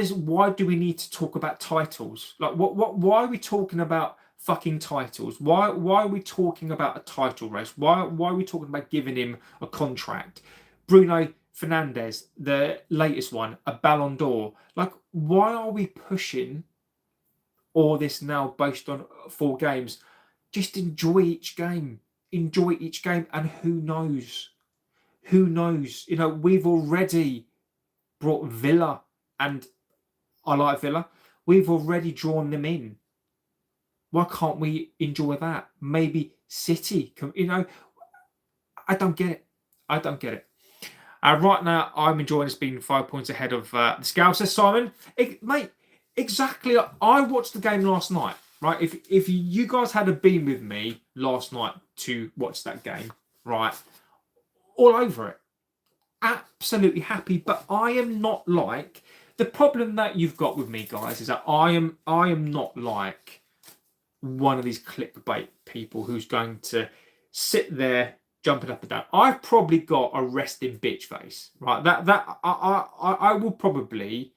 do we need to talk about titles? Like, why are we talking about fucking titles? Why are we talking about a title race? Why are we talking about giving him a contract? Bruno Fernandes, the latest one, a Ballon d'Or. Like, why are we pushing all this now based on 4 games? Just enjoy each game. Enjoy each game, and who knows? Who knows? You know, we've already brought Villa, and I like Villa. We've already drawn them in. Why can't we enjoy that? Maybe City. You know, I don't get it. I don't get it. Right now, I'm enjoying this being 5 points ahead of the Scousers. Simon, mate, exactly. I watched the game last night, right? If you guys had been with me last night to watch that game, right, all over it, absolutely happy. But I am not like the problem that you've got with me, guys, is that I am not like one of these clickbait people who's going to sit there jumping up and down. I've probably got a resting bitch face, right? That I will probably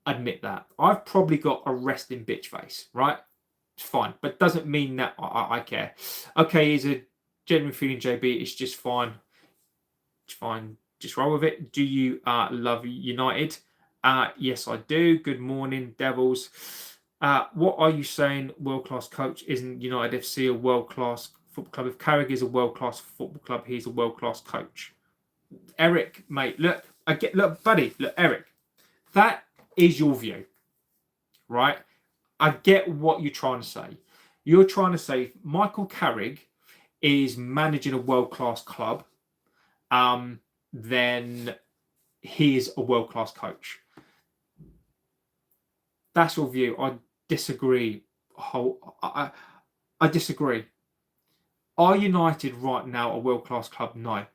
admit that I've probably got a resting bitch face, right? It's fine, but doesn't mean that I care. Okay, is a genuine feeling, JB. It's just fine. It's fine. Just roll with it. Do you love United? Yes, I do. Good morning, Devils. What are you saying? World-class coach? Isn't United FC a world-class football club? If Carrick is a world-class football club, he's a world-class coach. Eric, mate, look, buddy, Eric, that is your view, right? I get what you're trying to say. You're trying to say Michael Carrick is managing a world-class club, then he is a world-class coach. That's your view. I disagree. I disagree. Are United right now a world-class club? No.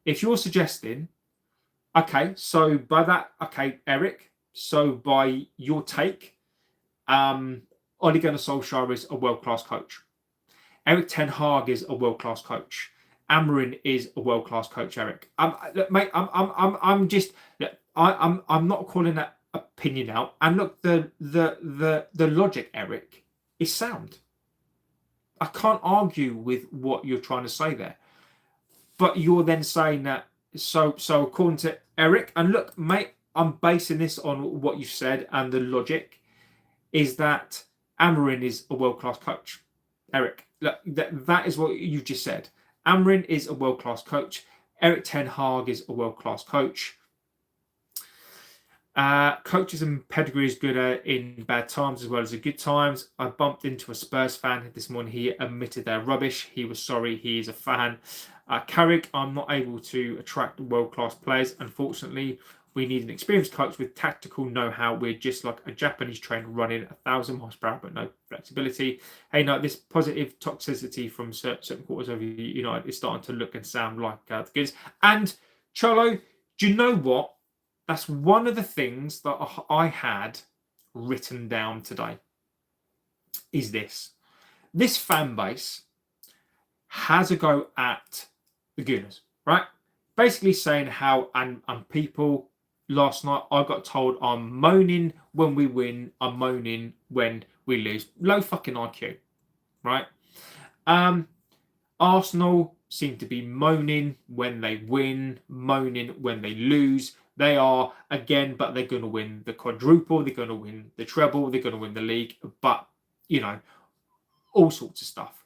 If you're suggesting, okay, so by that, okay, Eric, so by your take, Ole Gunnar Solskjaer is a world-class coach. Erik ten Hag is a world-class coach. Amarin is a world-class coach, Eric. Look, mate, I'm just, look, I'm not calling that opinion out. And look, the logic, Eric, is sound. I can't argue with what you're trying to say there. But you're then saying that, so according to Eric, and look, mate, I'm basing this on what you said, and the logic is that Amarin is a world-class coach. Eric, look, that is what you just said. Amarin is a world-class coach. Erik ten Hag is a world-class coach. Coaches and pedigree is good in bad times as well as in good times. I bumped into a Spurs fan this morning. He admitted they're rubbish. He was sorry. He is a fan. Carrick, I'm not able to attract world-class players. Unfortunately, we need an experienced coach with tactical know-how. We're just like a Japanese train running 1,000 miles per hour, but no flexibility. Hey, no, this positive toxicity from certain quarters of United is starting to look and sound like the goods. And Cholo, do you know what? That's one of the things that I had written down today. Is this fan base has a go at the Gooners, right? Basically saying how and people last night I got told I'm moaning when we win, I'm moaning when we lose. Low fucking IQ, right? Arsenal seem to be moaning when they win, moaning when they lose. They are, again, but they're going to win the quadruple, they're going to win the treble, they're going to win the league, but, you know, all sorts of stuff.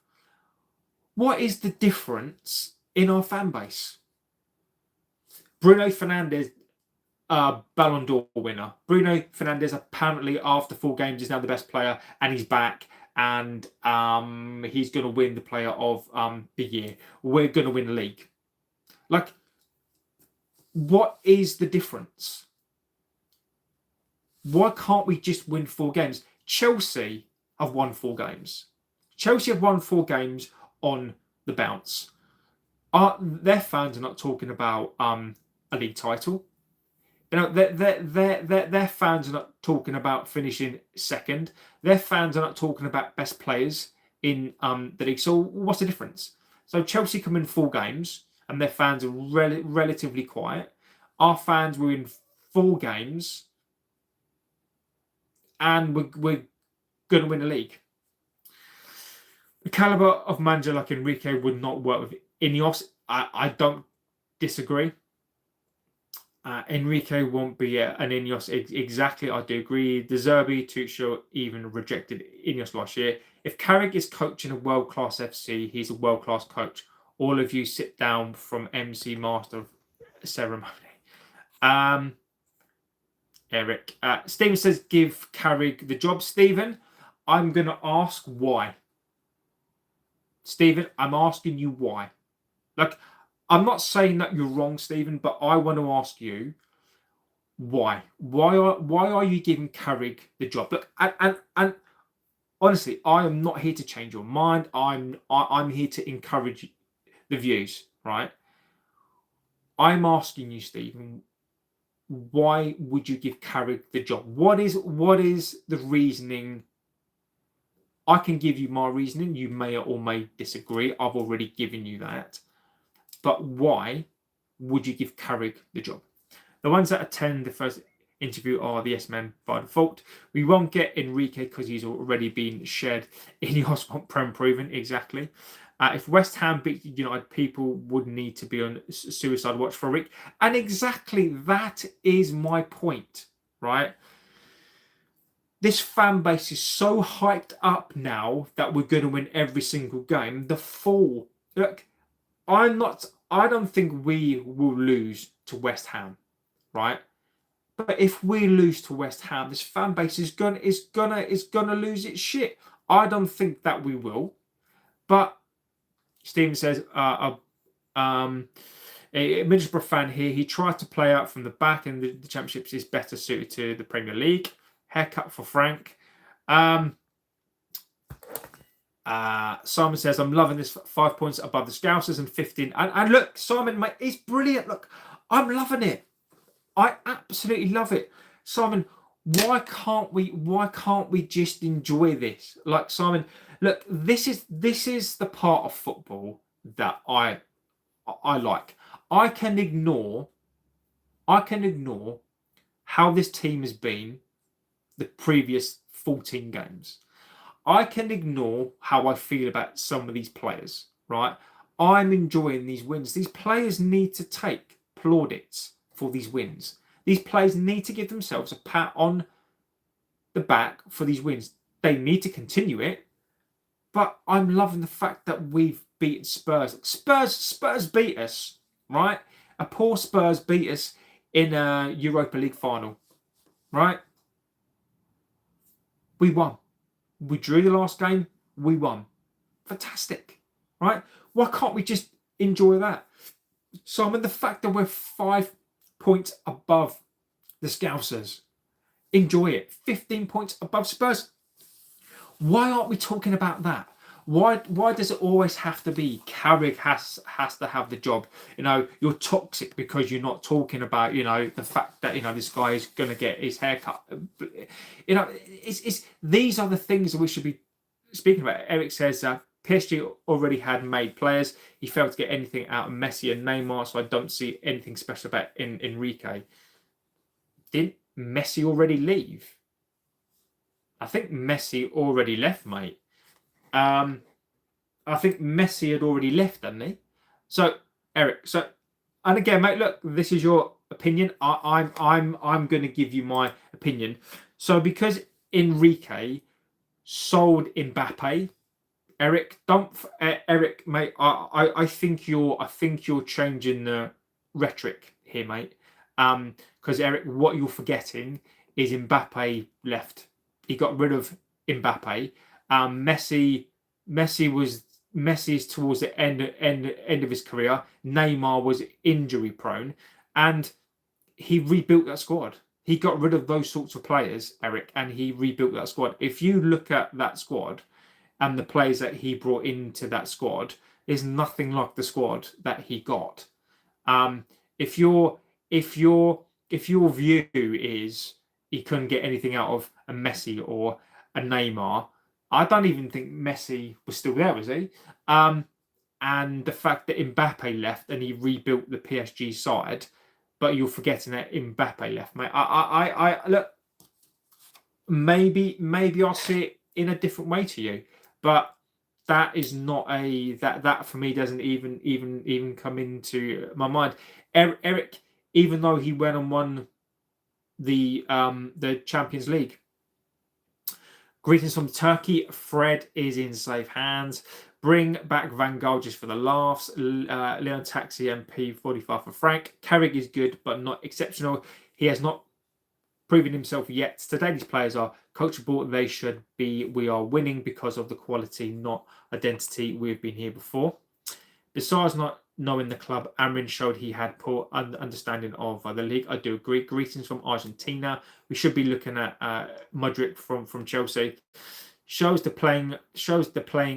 What is the difference in our fan base? Bruno Fernandes, Ballon d'Or winner. Bruno Fernandes apparently after 4 games is now the best player and he's back. and he's going to win the Player of the Year. We're going to win the league. Like, what is the difference? Why can't we just win 4 games? Chelsea have won 4 games. Chelsea have won 4 games on the bounce. Their fans are not talking about a league title. You know, their fans are not talking about finishing second. Their fans are not talking about best players in the league. So what's the difference? So Chelsea come in 4 games and their fans are relatively quiet. Our fans were in 4 games and we're going to win the league. The caliber of manager like Enrique would not work with INEOS. I don't disagree. Enrique won't be an INEOS exactly. I do agree. De Zerbi, Tuchel even rejected INEOS last year. If Carrick is coaching a world-class FC, he's a world-class coach. All of you sit down from MC Master of Ceremony. Eric. Stephen says, give Carrick the job. Stephen, I'm going to ask why. Stephen, I'm asking you why. Like, I'm not saying that you're wrong, Stephen, but I want to ask you why. Why are you giving Carrick the job? Look, and honestly, I am not here to change your mind. I'm here to encourage the views, right? I'm asking you, Stephen, why would you give Carrick the job? What is the reasoning? I can give you my reasoning. You may or may disagree. I've already given you that. But why would you give Carrick the job? The ones that attend the first interview are the yes-men by default. We won't get Enrique because he's already been shared. INEOS won't proven exactly. If West Ham beat United, people would need to be on suicide watch for Rick. And exactly that is my point, right? This fan base is so hyped up now that we're going to win every single game. The fall. Look, I don't think we will lose to West Ham, right? But if we lose to West Ham, this fan base is gonna lose its shit. I don't think that we will. But Stephen says, a Middlesbrough fan here, he tried to play out from the back, and the Championships is better suited to the Premier League. Haircut for Frank. Simon says, I'm loving this 5 points above the Scousers and 15. And look, Simon, mate, it's brilliant. Look, I'm loving it. I absolutely love it. Simon, why can't we just enjoy this? Like, Simon, look, this is the part of football that I like. I can ignore how this team has been the previous 14 games. I can ignore how I feel about some of these players, right? I'm enjoying these wins. These players need to take plaudits for these wins. These players need to give themselves a pat on the back for these wins. They need to continue it, but I'm loving the fact that we've beaten Spurs. Spurs beat us, right? A poor Spurs beat us in a Europa League final, right? We won. We drew the last game. We won. Fantastic, right? Why can't we just enjoy that? Simon, the fact that we're 5 points above the Scousers, enjoy it. 15 points above Spurs. Why aren't we talking about that? Why does it always have to be Carrick has to have the job? You know, you're toxic because you're not talking about, you know, the fact that, you know, this guy is going to get his hair cut. You know, it's these are the things that we should be speaking about. Eric says PSG already had made players. He failed to get anything out of Messi and Neymar, so I don't see anything special about Enrique. Didn't Messi already leave? I think Messi already left, mate. I think Messi had already left, hadn't he? So, Eric. So, and again, mate, look, this is your opinion. I'm going to give you my opinion. So, because Enrique sold Mbappe, Eric, Eric, mate. I think you're changing the rhetoric here, mate. Because Eric, what you're forgetting is Mbappe left. He got rid of Mbappe. Messi is towards the end of his career. Neymar was injury prone, and he rebuilt that squad. He got rid of those sorts of players, Eric, and he rebuilt that squad. If you look at that squad and the players that he brought into that squad, there's nothing like the squad that he got. If your view is he couldn't get anything out of a Messi or a Neymar, I don't even think Messi was still there, was he? And the fact that Mbappe left and he rebuilt the PSG side, but you're forgetting that Mbappe left, mate. I look, maybe I'll see it in a different way to you, but that is not that for me doesn't even come into my mind. Eric, even though he went and won the Champions League. Greetings from Turkey. Fred is in safe hands. Bring back Van Gaal just for the laughs. Leon Taxi MP 45 for Frank. Carrick is good, but not exceptional. He has not proven himself yet. Today, these players are coachable. They should be. We are winning because of the quality, not identity. We've been here before. Besides not knowing the club, Amrin showed he had poor understanding of the league. I do agree. Greetings from Argentina. We should be looking at Modric from Chelsea. Shows the playing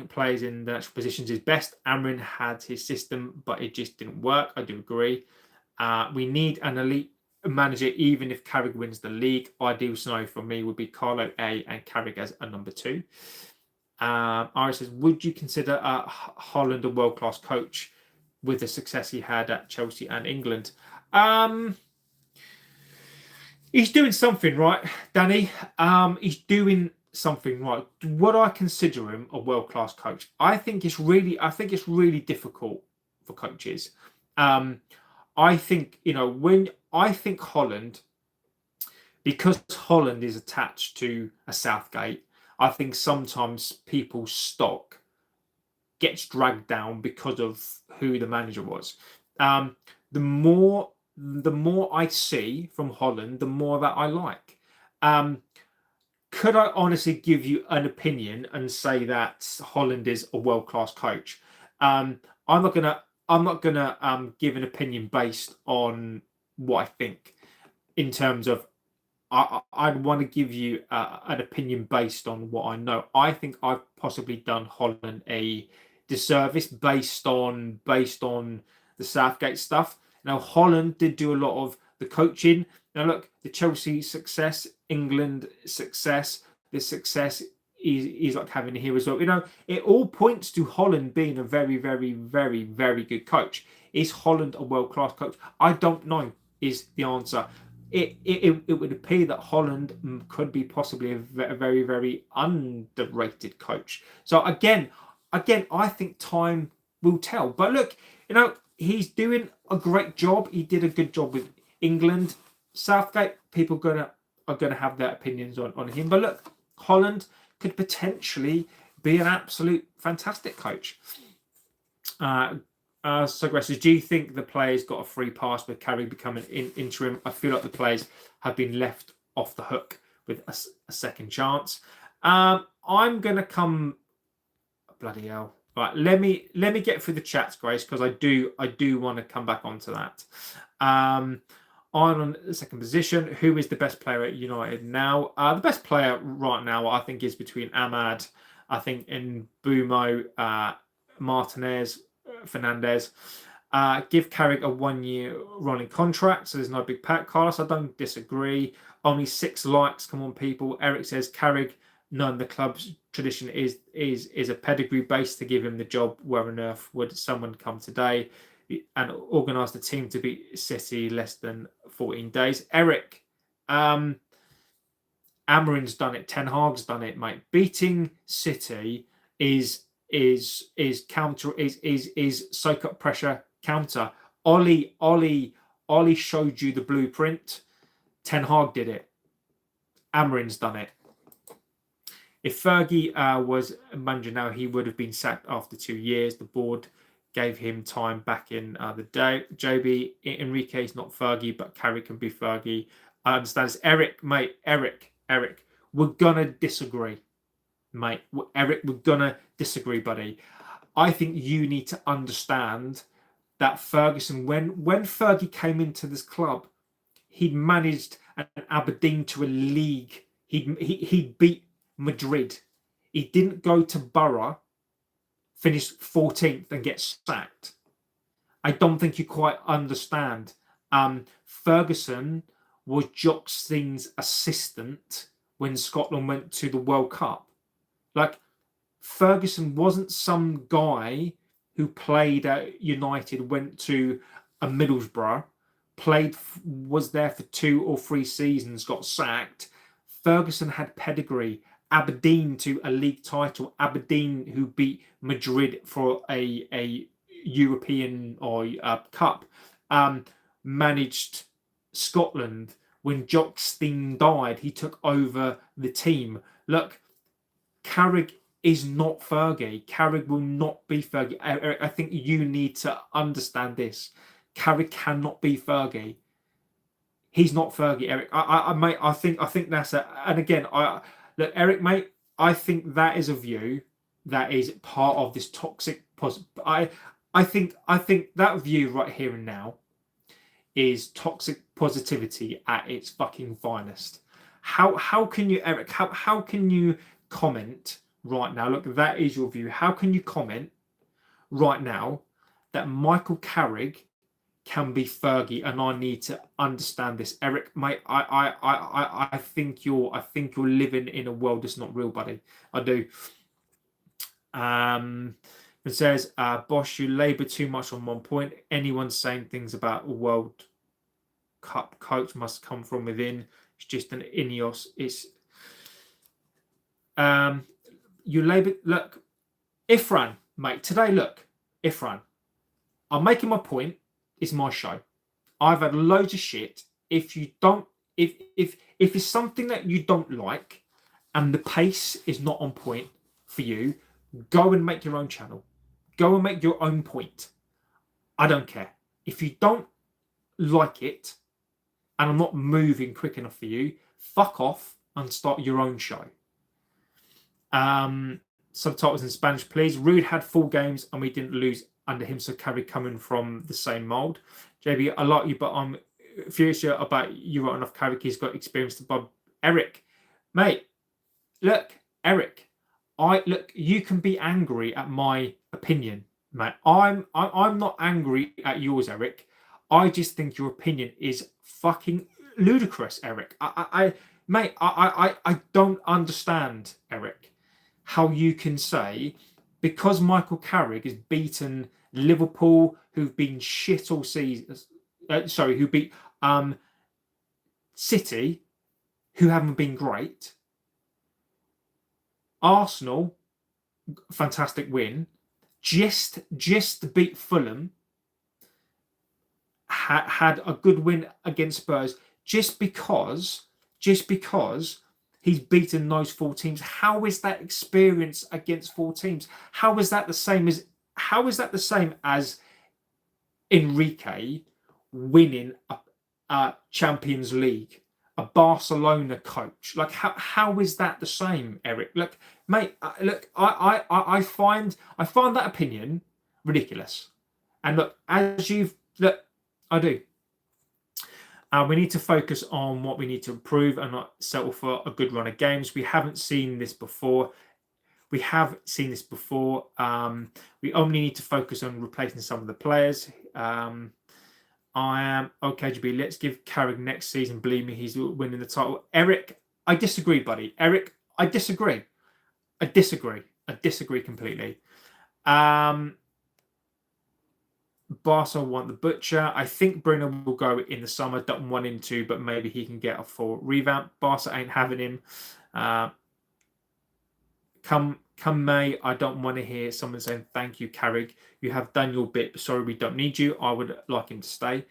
players in the natural positions is best. Amrin had his system, but it just didn't work. I do agree. We need an elite manager, even if Carrick wins the league. Ideal scenario for me would be Carlo A and Carrick as a number 2. Iris says, would you consider Holland a world-class coach with the success he had at Chelsea and England? He's doing something right, Danny. He's doing something right. Would I consider him a world-class coach? I think it's really difficult for coaches. I think Holland, because Holland is attached to a Southgate, I think sometimes people's stock gets dragged down because of who the manager was. The more I see from Holland, the more that I like. Could I honestly give you an opinion and say that Holland is a world-class coach? I'm not gonna give an opinion based on what I think. In terms of, I'd want to give you an opinion based on what I know. I think I've possibly done Holland a disservice based on the Southgate stuff. Now, Holland did do a lot of the coaching. Now, look, the Chelsea success, England success, the success is like having here as well. It all points to Holland being a very, very, very, very good coach. Is Holland a world-class coach? I don't know is the answer. It would appear that Holland could be possibly a very, very underrated coach. So again, I think time will tell. But look, he's doing a great job. He did a good job with England. Southgate, people are gonna have their opinions on him. But look, Holland could potentially be an absolute fantastic coach. So, Grace, do you think the players got a free pass with Carrick becoming interim? I feel like the players have been left off the hook with a second chance. I'm gonna come. Bloody hell! Right, let me get through the chats, Grace, because I do want to come back onto that. On the second position, who is the best player at United now? The best player right now, I think, is between Ahmad, I think, and Bumo, Martinez, Fernandes. Give Carrick a 1-year rolling contract, so there's no big pack. Carlos, I don't disagree. Only 6 likes. Come on, people. Eric says Carrick, none. The club's tradition is a pedigree base to give him the job. Where on earth would someone come today and organise the team to beat City less than 14 days? Eric, Amarin's done it. Ten Hag's done it, mate. Beating City is counter is soak up pressure counter. Ollie showed you the blueprint. Ten Hag did it. Amarin's done it. If Fergie was manager now, he would have been sacked after 2 years. The board gave him time back in the day. Joby, Enrique's not Fergie, but Carrick can be Fergie. I understand this. Eric, mate. Eric, we're gonna disagree. mate. Eric, we're gonna disagree, buddy. I think you need to understand that Ferguson, when Fergie came into this club, he'd managed an Aberdeen to a league. He beat Madrid. He didn't go to Borough, finish 14th, and get sacked. I don't think you quite understand. Ferguson was Jock Stein's assistant when Scotland went to the World Cup. Like, Ferguson wasn't some guy who played at United, went to a Middlesbrough, was there for 2 or 3 seasons, got sacked. Ferguson had pedigree. Aberdeen to a league title. Aberdeen, who beat Madrid for a European or cup, managed Scotland. When Jock Stein died, he took over the team. Look, Carrick is not Fergie. Carrick will not be Fergie. I think you need to understand this. Carrick cannot be Fergie. He's not Fergie, Eric. Mate, I think that's and again, look, Eric, mate, I think that is a view that is part of this toxic. I think that view right here and now is toxic positivity at its fucking finest. How can you, Eric? How can you comment right now? Look, that is your view. How can you comment right now that Michael Carrick can be Fergie? And I need to understand this, Eric, mate. I think you're living in a world that's not real, buddy. I do. It says, Bosch, you labour too much on one point. Anyone saying things about a World Cup coach must come from within. It's just an INEOS. It's you labour. Look, Ifran, mate. Today, look, Ifran. I'm making my point. It's my show. I've had loads of shit. If you don't, if it's something that you don't like, and the pace is not on point for you, go and make your own channel. Go and make your own point. I don't care. If you don't like it, and I'm not moving quick enough for you, fuck off and start your own show. Subtitles in Spanish, please. Rude had 4 games and we didn't lose under him, so Carrick coming from the same mould. JB, I like you, but I'm furious about you writing off Carrick. He's got experience above Eric. Mate, look, Eric, you can be angry at my opinion, mate. I'm not angry at yours, Eric. I just think your opinion is fucking ludicrous, Eric. I don't understand, Eric, how you can say, because Michael Carrick has beaten Liverpool, who've been shit all season. Who beat City, who haven't been great. Arsenal, fantastic win. Just to beat Fulham, had a good win against Spurs. Just because he's beaten those 4 teams. How is that experience against 4 teams? How is that the same as Enrique winning a Champions League, a Barcelona coach? Like, how is that the same, Eric? Look, mate, I find that opinion ridiculous. And look, I do. We need to focus on what we need to improve and not settle for a good run of games. We haven't seen this before. We only need to focus on replacing some of the players. I am okay, GB. Let's give Carrick next season. Believe me, he's winning the title. Eric, I disagree, buddy. Eric, I disagree. I disagree completely. Barca want the butcher. I think Bruno will go in the summer. Don't want him to, but maybe he can get a full revamp. Barca ain't having him. Come May, I don't want to hear someone saying, thank you, Carrick. You have done your bit, but sorry, we don't need you. I would like him to stay.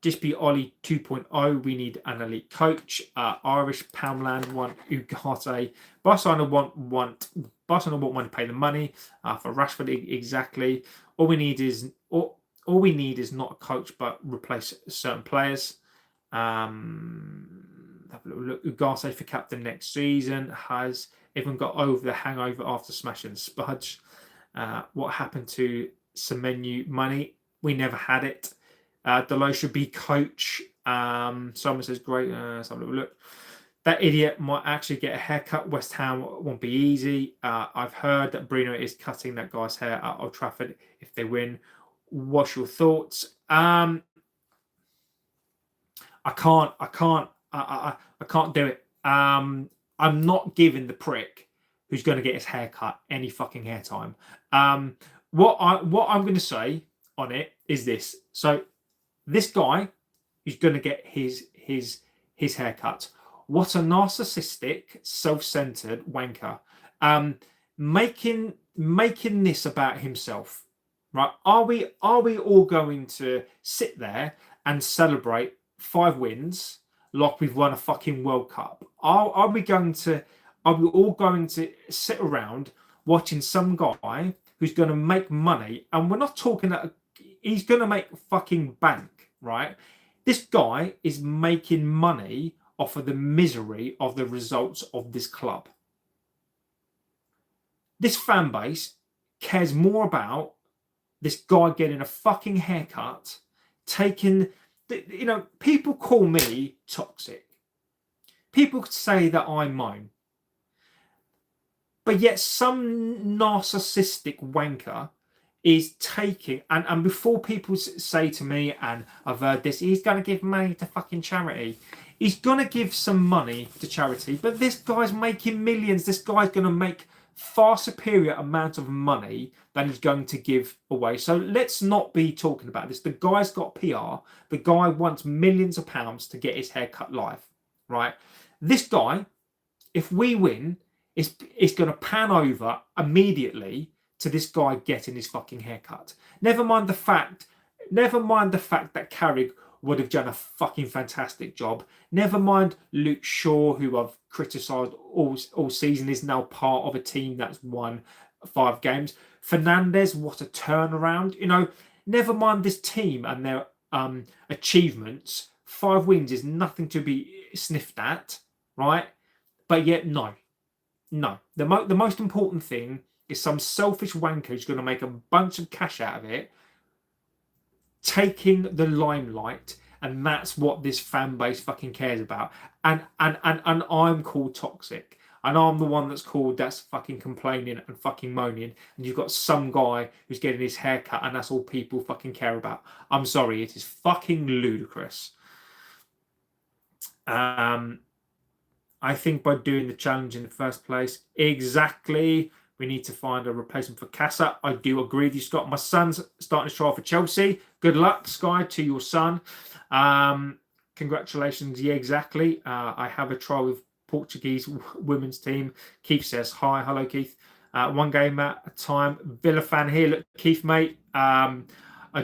Just be Ollie 2.0. We need an elite coach. Irish Poundland want Ugarte. Barcelona want one to pay the money for Rashford. Exactly. All we need is not a coach, but replace certain players. Have a little look. Ugarte for captain next season. Has
Everyone got over the hangover after smashing Spudge. What happened to Semenyo money? We never had it. Delo should be coach. Someone says great. Let's have a little look. That idiot might actually get a haircut. West Ham won't be easy. I've heard that Bruno is cutting that guy's hair at Old Trafford if they win. What's your thoughts? I can't do it. I'm not giving the prick who's going to get his hair cut any fucking hair time. What I'm going to say on it is this. So this guy who's going to get his haircut. What a narcissistic, self-centered wanker. Making this about himself. Right? Are we all going to sit there and celebrate 5 wins like we've won a fucking World Cup? Are we all going to sit around watching some guy who's going to make money? And we're not talking that he's going to make fucking bank, right? This guy is making money off of the misery of the results of this club. This fan base cares more about this guy getting a fucking haircut, taking, people call me toxic. People say that I moan. But yet some narcissistic wanker is taking, and before people say to me, and I've heard this, he's going to give money to fucking charity. He's going to give some money to charity, but this guy's making millions. This guy's going to make far superior amount of money than he's going to give away. So let's not be talking about this. The guy's got PR. The guy wants millions of pounds to get his hair cut live, right? This guy, if we win, is going to pan over immediately to this guy getting his fucking haircut. Never mind the fact that Carrick would have done a fucking fantastic job. Never mind Luke Shaw, who I've criticised all season, is now part of a team that's won 5 games. Fernandes, what a turnaround. Never mind this team and their achievements. 5 wins is nothing to be sniffed at, right? But yet, no. The most important thing is some selfish wanker who's going to make a bunch of cash out of it, taking the limelight, and that's what this fan base fucking cares about. And I'm called toxic, and I'm the one that's fucking complaining and fucking moaning, and you've got some guy who's getting his hair cut, and that's all people fucking care about. I'm sorry, it is fucking ludicrous. I think by doing the challenge in the first place, exactly, we need to find a replacement for Casa. I do agree with you, Scott. My son's starting to trial for Chelsea. Good luck, Sky, to your son. Congratulations. Yeah, exactly. I have a trial with Portuguese women's team. Keith says, hi. Hello, Keith. 1 game at a time. Villa fan here. Look, Keith, mate. I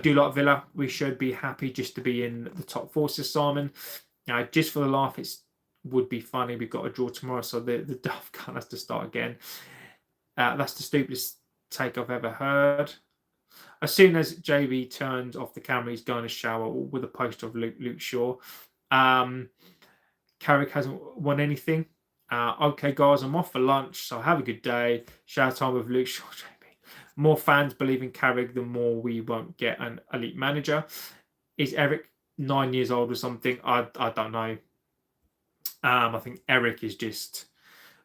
do like Villa. We should be happy just to be in the top 4, says Simon. Just for the laugh, it would be funny. We've got a draw tomorrow, so the Dove gun has to start again. That's the stupidest take I've ever heard. As soon as JB turns off the camera, he's going to shower with a poster of Luke Shaw. Carrick hasn't won anything. Okay, guys, I'm off for lunch, so have a good day. Shower time with Luke Shaw, JB. More fans believe in Carrick, the more we won't get an elite manager. Is Eric 9 years old or something? I don't know. I think Eric is just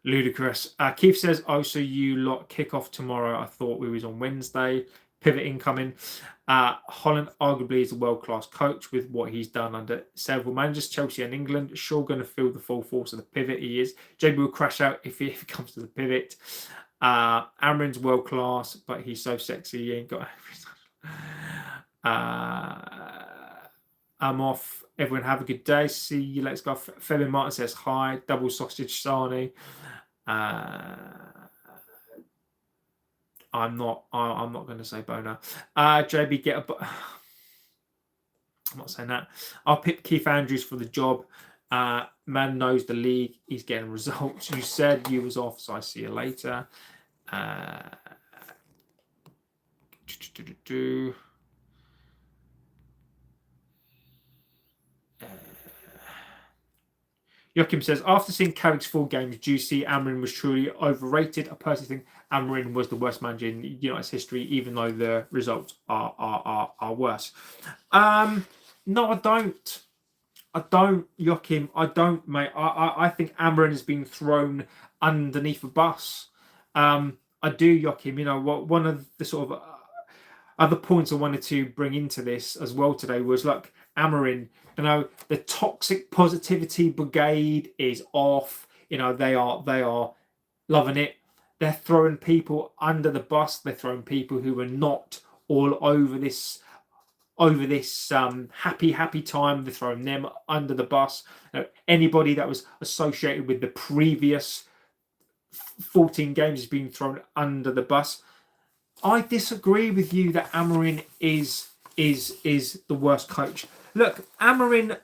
ludicrous. Keith says, oh, so you lot kick off tomorrow. I thought we was on Wednesday. Pivot incoming. Holland arguably is a world-class coach with what he's done under several managers, Chelsea and England. Sure going to feel the full force of the pivot. He is. JB will crash out if it comes to the pivot. Amrin's world-class, but he's so sexy. He ain't got... I'm off. Everyone have a good day. See you. Let's go. Fabian Martin says hi. Double sausage Sani. I'm not going to say boner. JB, get a... I'm not saying that. I'll pick Keith Andrews for the job. Man knows the league. He's getting results. You said you was off, so I see you later. Joachim says, after seeing Carrick's 4 games, do you see Amorim was truly overrated? I personally think Amorim was the worst manager in United's history, even though the results are worse. No, I don't. I don't, Joachim. I don't, mate. I think Amorim has been thrown underneath the bus. I do, Joachim. You know what? One of the sort of other points I wanted to bring into this as well today was, look, Amorim, you know, the toxic positivity brigade is off. You know, they are loving it. They're throwing people under the bus. They're throwing people who are not all over this happy time. They're throwing them under the bus. You know, anybody that was associated with the previous 14 games is being thrown under the bus. I disagree with you that Amorim is the worst coach. Look, Amorim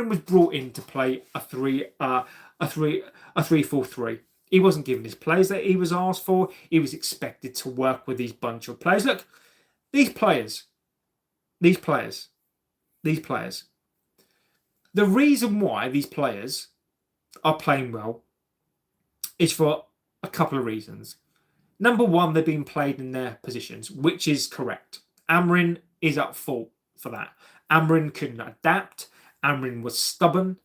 was brought in to play a 3-4-3. He wasn't given his players that he was asked for. He was expected to work with these bunch of players. Look, these players. The reason why these players are playing well is for a couple of reasons. Number one, they're being played in their positions, which is correct. Amorim is at fault for that. Amorim couldn't adapt. Amorim was stubborn,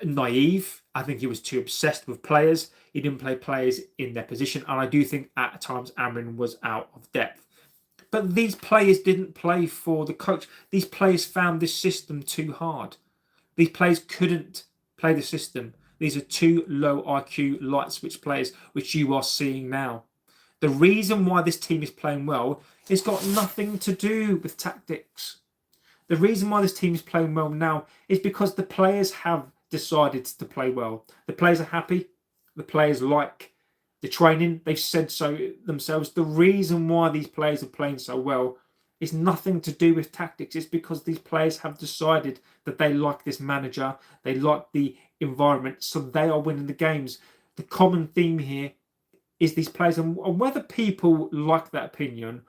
naive. I think he was too obsessed with players. He didn't play players in their position. And I do think at times Amorim was out of depth. But these players didn't play for the coach. These players found this system too hard. These players couldn't play the system. These are too low IQ light switch players, which you are seeing now. The reason why this team is playing well has got nothing to do with tactics. The reason why this team is playing well now is because the players have decided to play well. The players are happy. The players like the training. They've said so themselves. The reason why these players are playing so well is nothing to do with tactics. It's because these players have decided that they like this manager. They like the environment. So they are winning the games. The common theme here is these players, and whether people like that opinion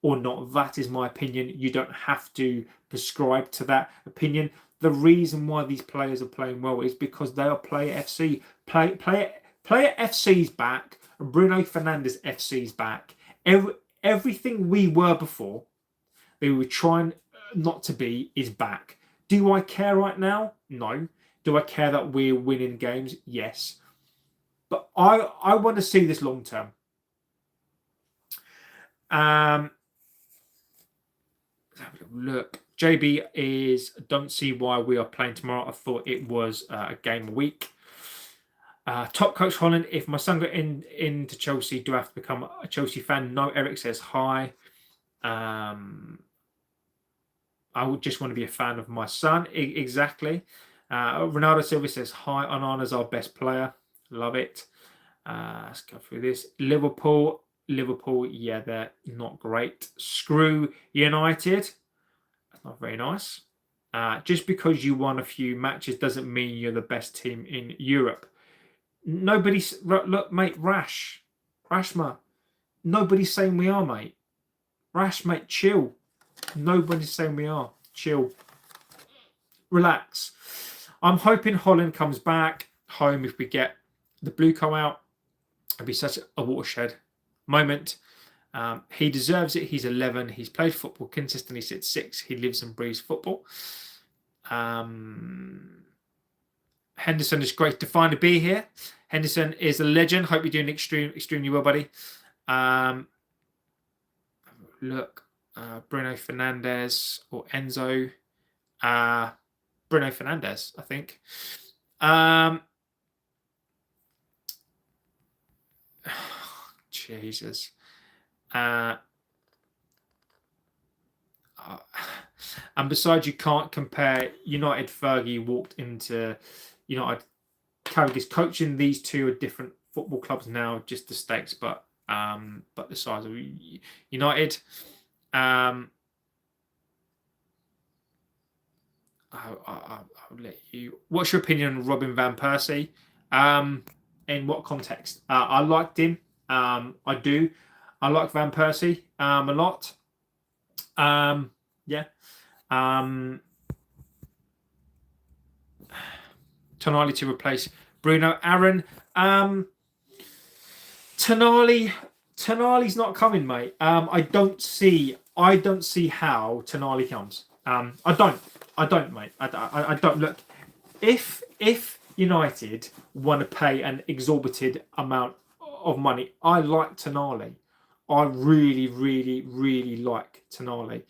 or not, that is my opinion. You don't have to prescribe to that opinion. The reason why these players are playing well is because they are Player FC. Player FC's back, and Bruno Fernandes FC's back. Everything we were before, they were trying not to be, is back. Do I care right now? No. Do I care that we're winning games? Yes. But I want to see this long term. Let's have a look. JB is, don't see why we are playing tomorrow. I thought it was a game a week. Top coach Holland, if my son got into Chelsea, do I have to become a Chelsea fan? No, Eric says hi. I would just want to be a fan of my son. Exactly. Ronaldo Silva says hi. Onana's our best player. Love it. Let's go through this. Liverpool, yeah, they're not great. Screw United. That's not very nice. Just because you won a few matches doesn't mean you're the best team in Europe. Nobody's, look, mate, Rashma. Nobody's saying we are, mate. Rash, mate, chill. Nobody's saying we are. Chill. Relax. I'm hoping Holland comes back home if we get the blue come out. It'd be such a watershed moment. He deserves it. He's 11. He's played football consistently since 6. He lives and breathes football. Henderson is great to finally be here. Henderson is a legend. Hope you're doing extremely well, buddy. Look, Bruno Fernandes or Enzo. Bruno Fernandes, I think. Jesus. And besides, you can't compare United. Fergie walked into United. Carrick is coaching. These two are different football clubs now, just the stakes, but the size of United. I'll let you. What's your opinion on Robin van Persie? In what context? I liked him. I do. I like Van Persie a lot. Yeah. Tonali to replace Bruno. Aaron, Tonali's not coming, mate. I don't see how Tonali comes. I don't, mate. I don't. Look, if United want to pay an exorbitant amount of money, I like Tonali. I really, really, really like Tonali.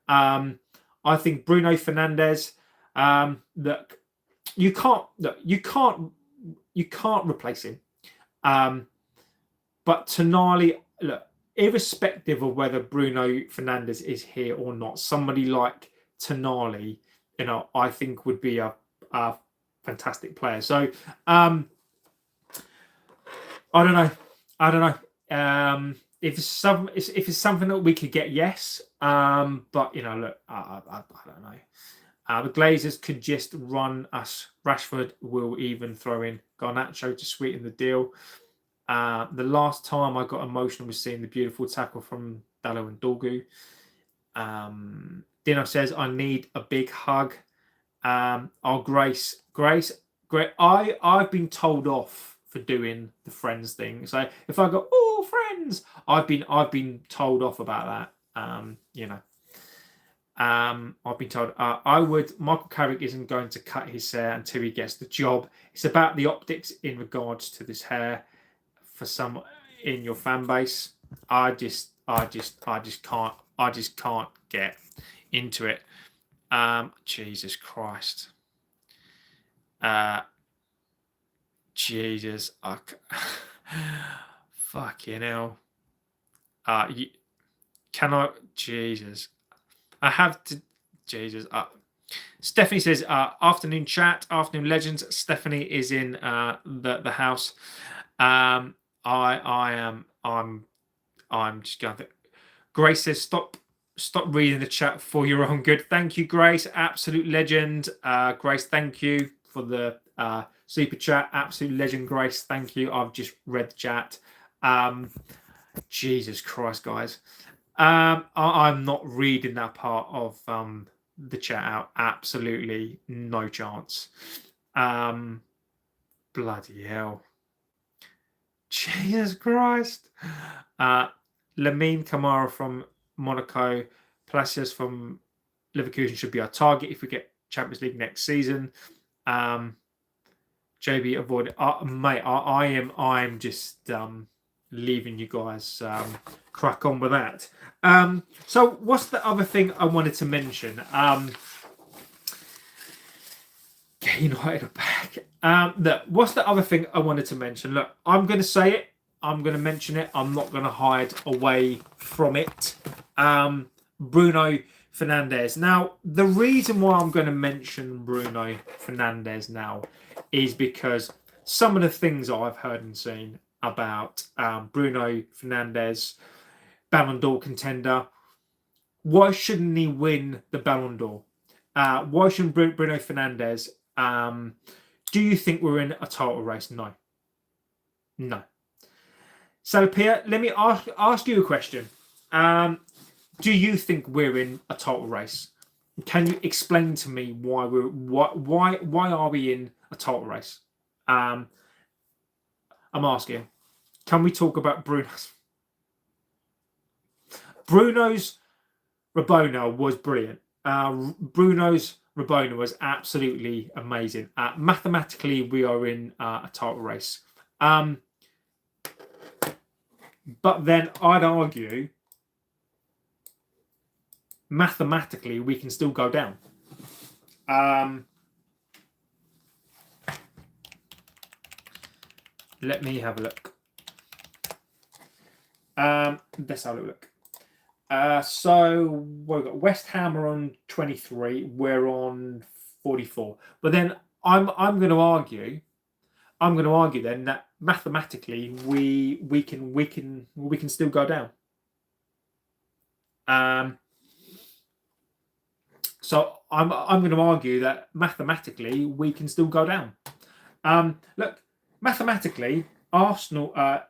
I think Bruno Fernandes. Look, you can't replace him. But Tonali, look, irrespective of whether Bruno Fernandes is here or not, somebody like Tonali, I think would be a fantastic player. So, I don't know. If it's something that we could get, yes. But look, I don't know. The Glazers could just run us. Rashford will even throw in Garnacho to sweeten the deal. The last time I got emotional was seeing the beautiful tackle from Dallo and Dorgu. Dino says, I need a big hug. Grace. I've been told off for doing the friends thing. So if I go, oh, friends, I've been told off about that. I've been told Michael Carrick isn't going to cut his hair until he gets the job. It's about the optics in regards to this hair. For some in your fan base, I just can't get into it. Jesus Christ. Jesus. Fucking hell. Jesus. I have to. Jesus. Stephanie says, afternoon chat, afternoon legends. Stephanie is in the house. I'm just going to. Grace says, stop reading the chat for your own good. Thank you, Grace. Absolute legend. Grace, thank you for the super chat. Absolute legend, Grace. Thank you. I've just read the chat. Jesus Christ, guys. I'm not reading that part of the chat out. Absolutely no chance. Bloody hell. Jesus Christ. Lamine Camara from Monaco. Palacios from Leverkusen should be our target if we get Champions League next season. JB avoided. Mate, I'm just leaving you guys crack on with that. So what's the other thing I wanted to mention? Get United are back. Look, what's the other thing I wanted to mention? Look, I'm going to say it. I'm going to mention it. I'm not going to hide away from it. Bruno Fernandes. Now, the reason why I'm going to mention Bruno Fernandes now is because some of the things I've heard and seen about Bruno Fernandes, Ballon d'Or contender. Why shouldn't he win the Ballon d'Or? Why shouldn't Bruno Fernandes? Do you think we're in a title race? No. So, Pierre, let me ask you a question. Do you think we're in a title race? Can you explain to me why are we in a title race? I'm asking. Can we talk about Bruno's Rabona was brilliant. Bruno's Rabona was absolutely amazing. Mathematically, we are in a title race. But then I'd argue, mathematically, we can still go down. Let me have a look. Let's have a look. So we've got West Ham are on 23. We're on 44. But then I'm going to argue then that mathematically we can still go down. So I'm going to argue that mathematically we can still go down. Look, mathematically, Arsenal,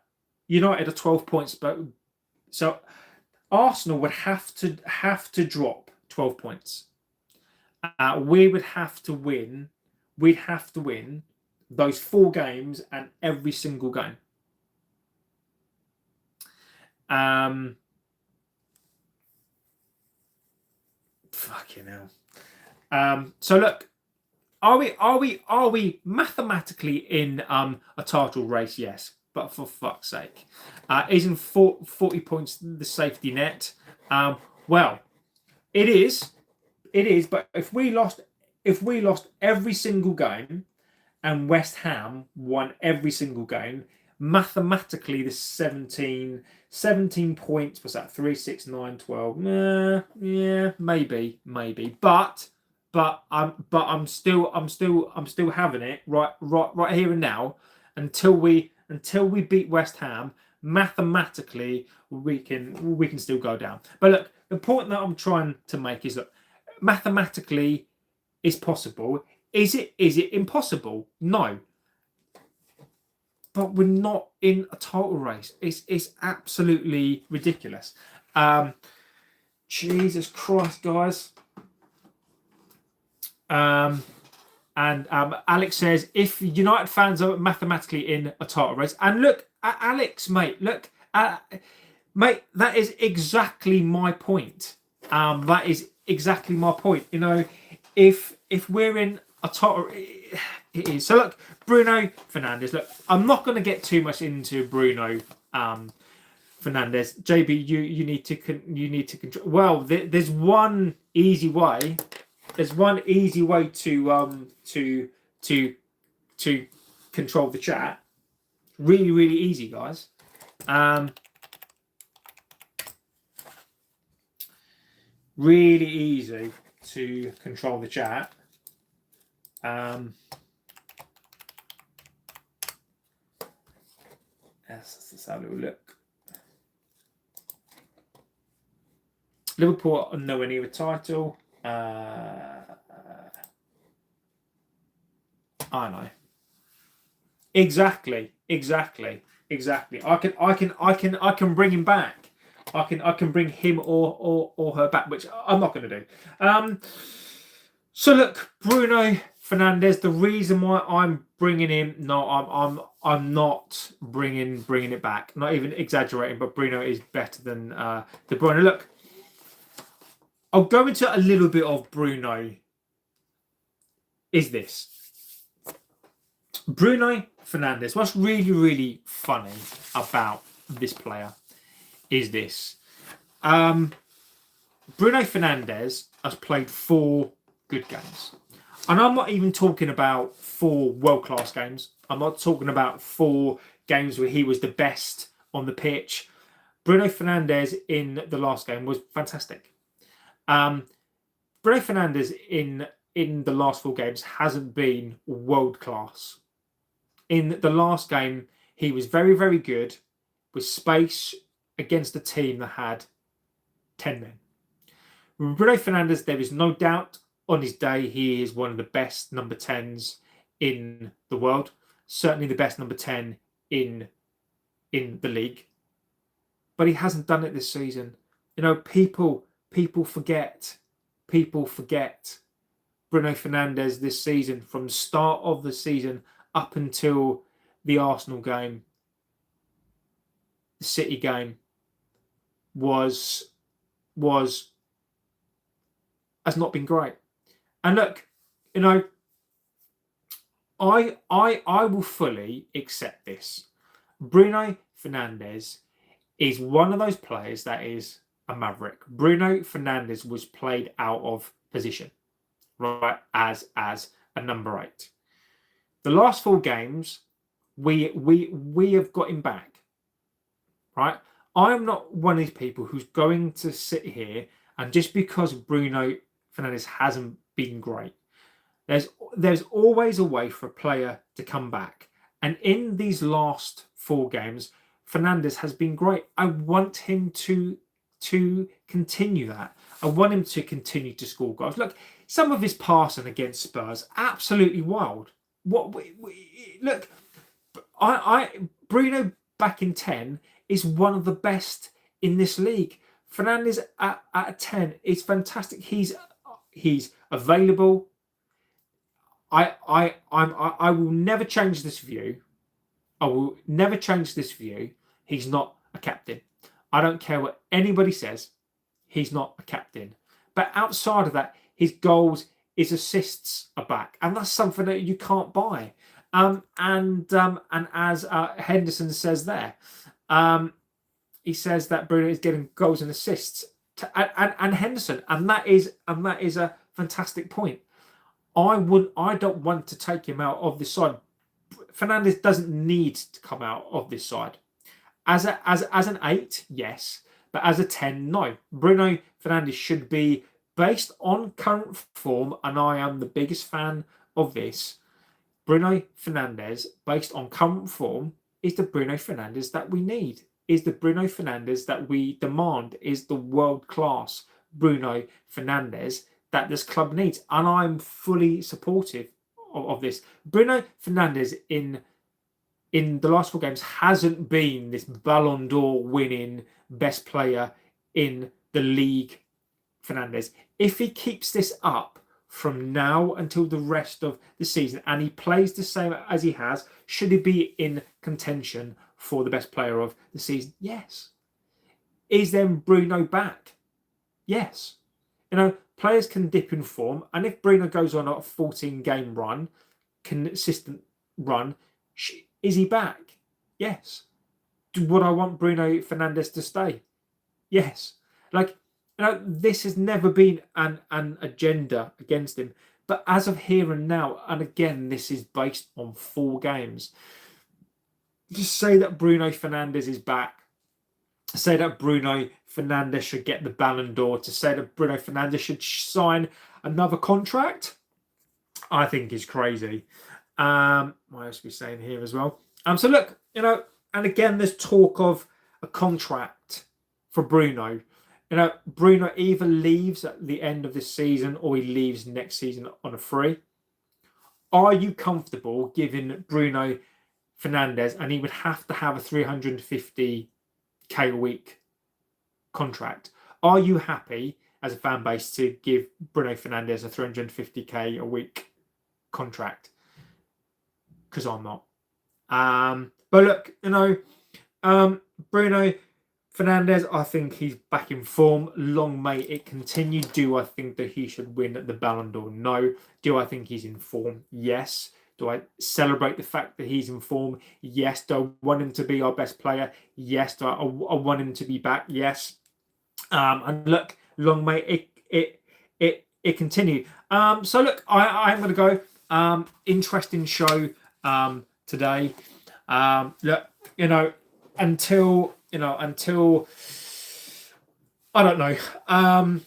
United are 12 points, but so Arsenal would have to drop 12 points. We would have to win. We'd have to win those 4 games and every single game. Fucking hell. So look, are we mathematically in a title race? Yes, but for fuck's sake, isn't 40 points the safety net? Well, it is. But if we lost every single game, and West Ham won every single game, mathematically the 17 points was that 3, 6, 9, 12. Yeah, maybe. But I'm still having it right here and now until we beat West Ham. Mathematically, we can still go down. But look, the point that I'm trying to make is that mathematically it's possible. Is it impossible? No. But we're not in a title race. It's absolutely ridiculous. Jesus Christ, guys. And Alex says, if United fans are mathematically in a title race, and look, Alex, mate, mate, that is exactly my point. That is exactly my point. You know, if we're in a title, it is. So look, Bruno Fernandes. Look, I'm not going to get too much into Bruno Fernandes. JB, you need to control. Well, there's one easy way. There's one easy way to control the chat. Really easy, guys. Really easy to control the chat. Let's have a little look. Liverpool are nowhere near a title. I know. Exactly. I can bring him back. I can bring him or her back, which I'm not going to do. So look, Bruno Fernandes. The reason why I'm bringing him, I'm not bringing it back. Not even exaggerating, but Bruno is better than De Bruyne. Look, I'll go into a little bit of Bruno. Is this Bruno Fernandes? What's really funny about this player is this. Bruno Fernandes has played 4 good games. And I'm not even talking about 4 world-class games. I'm not talking about 4 games where he was the best on the pitch. Bruno Fernandes in the last game was fantastic. Bruno Fernandes in the last 4 games hasn't been world-class. In the last game, he was very good with space against a team that had 10 men. Bruno Fernandes, there is no doubt on his day, he is one of the best number 10s in the world. Certainly the best number 10 in the league. But he hasn't done it this season. You know, people forget. People forget Bruno Fernandes this season, from the start of the season up until the Arsenal game, the City game, has not been great. And look, you know, I will fully accept this. Bruno Fernandes is one of those players that is a maverick. Bruno Fernandes was played out of position, right, as a number 8. The last 4 games, we have got him back, right? I'm not one of these people who's going to sit here and just because Bruno Fernandes hasn't been great, there's always a way for a player to come back. And in these last 4 games, Fernandes has been great. I want him to continue that. I want him to continue to score goals. Look, some of his passing against Spurs, absolutely wild. Look, Bruno back in 10 is one of the best in this league. Fernandes at 10 is fantastic. He's available. I will never change this view. I will never change this view. He's not a captain. I don't care what anybody says. He's not a captain. But outside of that, his goals, his assists are back, and that's something that you can't buy. And as Henderson says there, he says that Bruno is getting goals and assists, and Henderson, and that is a fantastic point. I don't want to take him out of this side. Fernandes doesn't need to come out of this side. As an 8, yes, but as a 10, no. Bruno Fernandes should be, based on current form, and I am the biggest fan of this. Bruno Fernandes, based on current form, is the Bruno Fernandes that we need. Is the Bruno Fernandes that we demand. Is the world-class Bruno Fernandes that this club needs. And I'm fully supportive of this. Bruno Fernandes in the last 4 games hasn't been this Ballon d'Or winning best player in the league Fernandes. If he keeps this up from now until the rest of the season and he plays the same as he has, should he be in contention for the best player of the season? Yes. Is then Bruno back? Yes. Players can dip in form, and if Bruno goes on a 14-game run, consistent run, is he back? Yes. Would I want Bruno Fernandes to stay? Yes. This has never been an agenda against him. But as of here and now, and again, this is based on 4 games, to say that Bruno Fernandes is back, to say that Bruno Fernandes should get the Ballon d'Or, to say that Bruno Fernandes should sign another contract, I think is crazy. What else are we saying here as well? So look, and again, there's talk of a contract for Bruno. Bruno either leaves at the end of this season or he leaves next season on a free. Are you comfortable giving Bruno Fernandes, and he would have to have a 350k a week contract? Are you happy as a fan base to give Bruno Fernandes a 350k a week contract? Because I'm not. But look, Bruno Fernandes, I think he's back in form. Long may it continue. Do I think that he should win the Ballon d'Or? No. Do I think he's in form? Yes. Do I celebrate the fact that he's in form? Yes. Do I want him to be our best player? Yes. Do I want him to be back? Yes. And look, long may it continue. So look, I'm going to go. Interesting show today. Look, until I don't know. I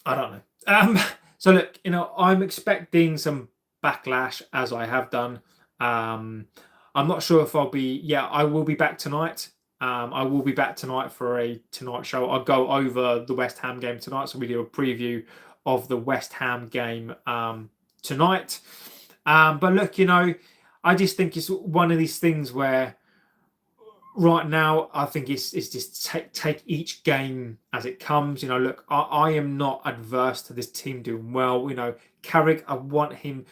don't know. So look, I'm expecting some backlash, as I have done. I'm not sure if I'll be. Yeah, I will be back tonight. I will be back tonight for a Tonight show. I'll go over the West Ham game tonight, so we do a preview of the West Ham game tonight. But look, I just think it's one of these things where right now I think it's just take each game as it comes. Look, I am not adverse to this team doing well. Carrick, I want him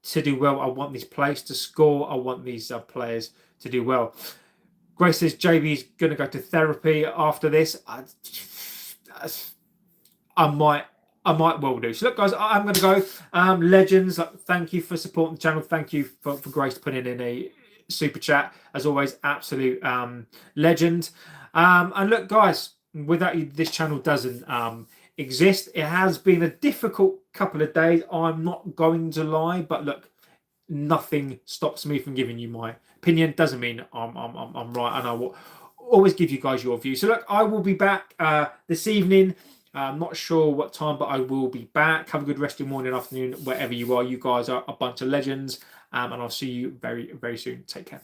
to do well. I want these players to score. I want these players to do well. Grace says JB is going to go to therapy after this. I might well do. So look, guys, I'm going to go. Legends, thank you for supporting the channel. Thank you for Grace putting in a super chat. As always, absolute legend. And look, guys, without you, this channel doesn't exist. It has been a difficult couple of days. I'm not going to lie, but look, nothing stops me from giving you my opinion. Doesn't mean I'm right, and I will always give you guys your view. So look, I will be back this evening. I'm not sure what time, but I will be back. Have a good rest of your morning, afternoon, wherever you are. You guys are a bunch of legends, and I'll see you very, very soon. Take care.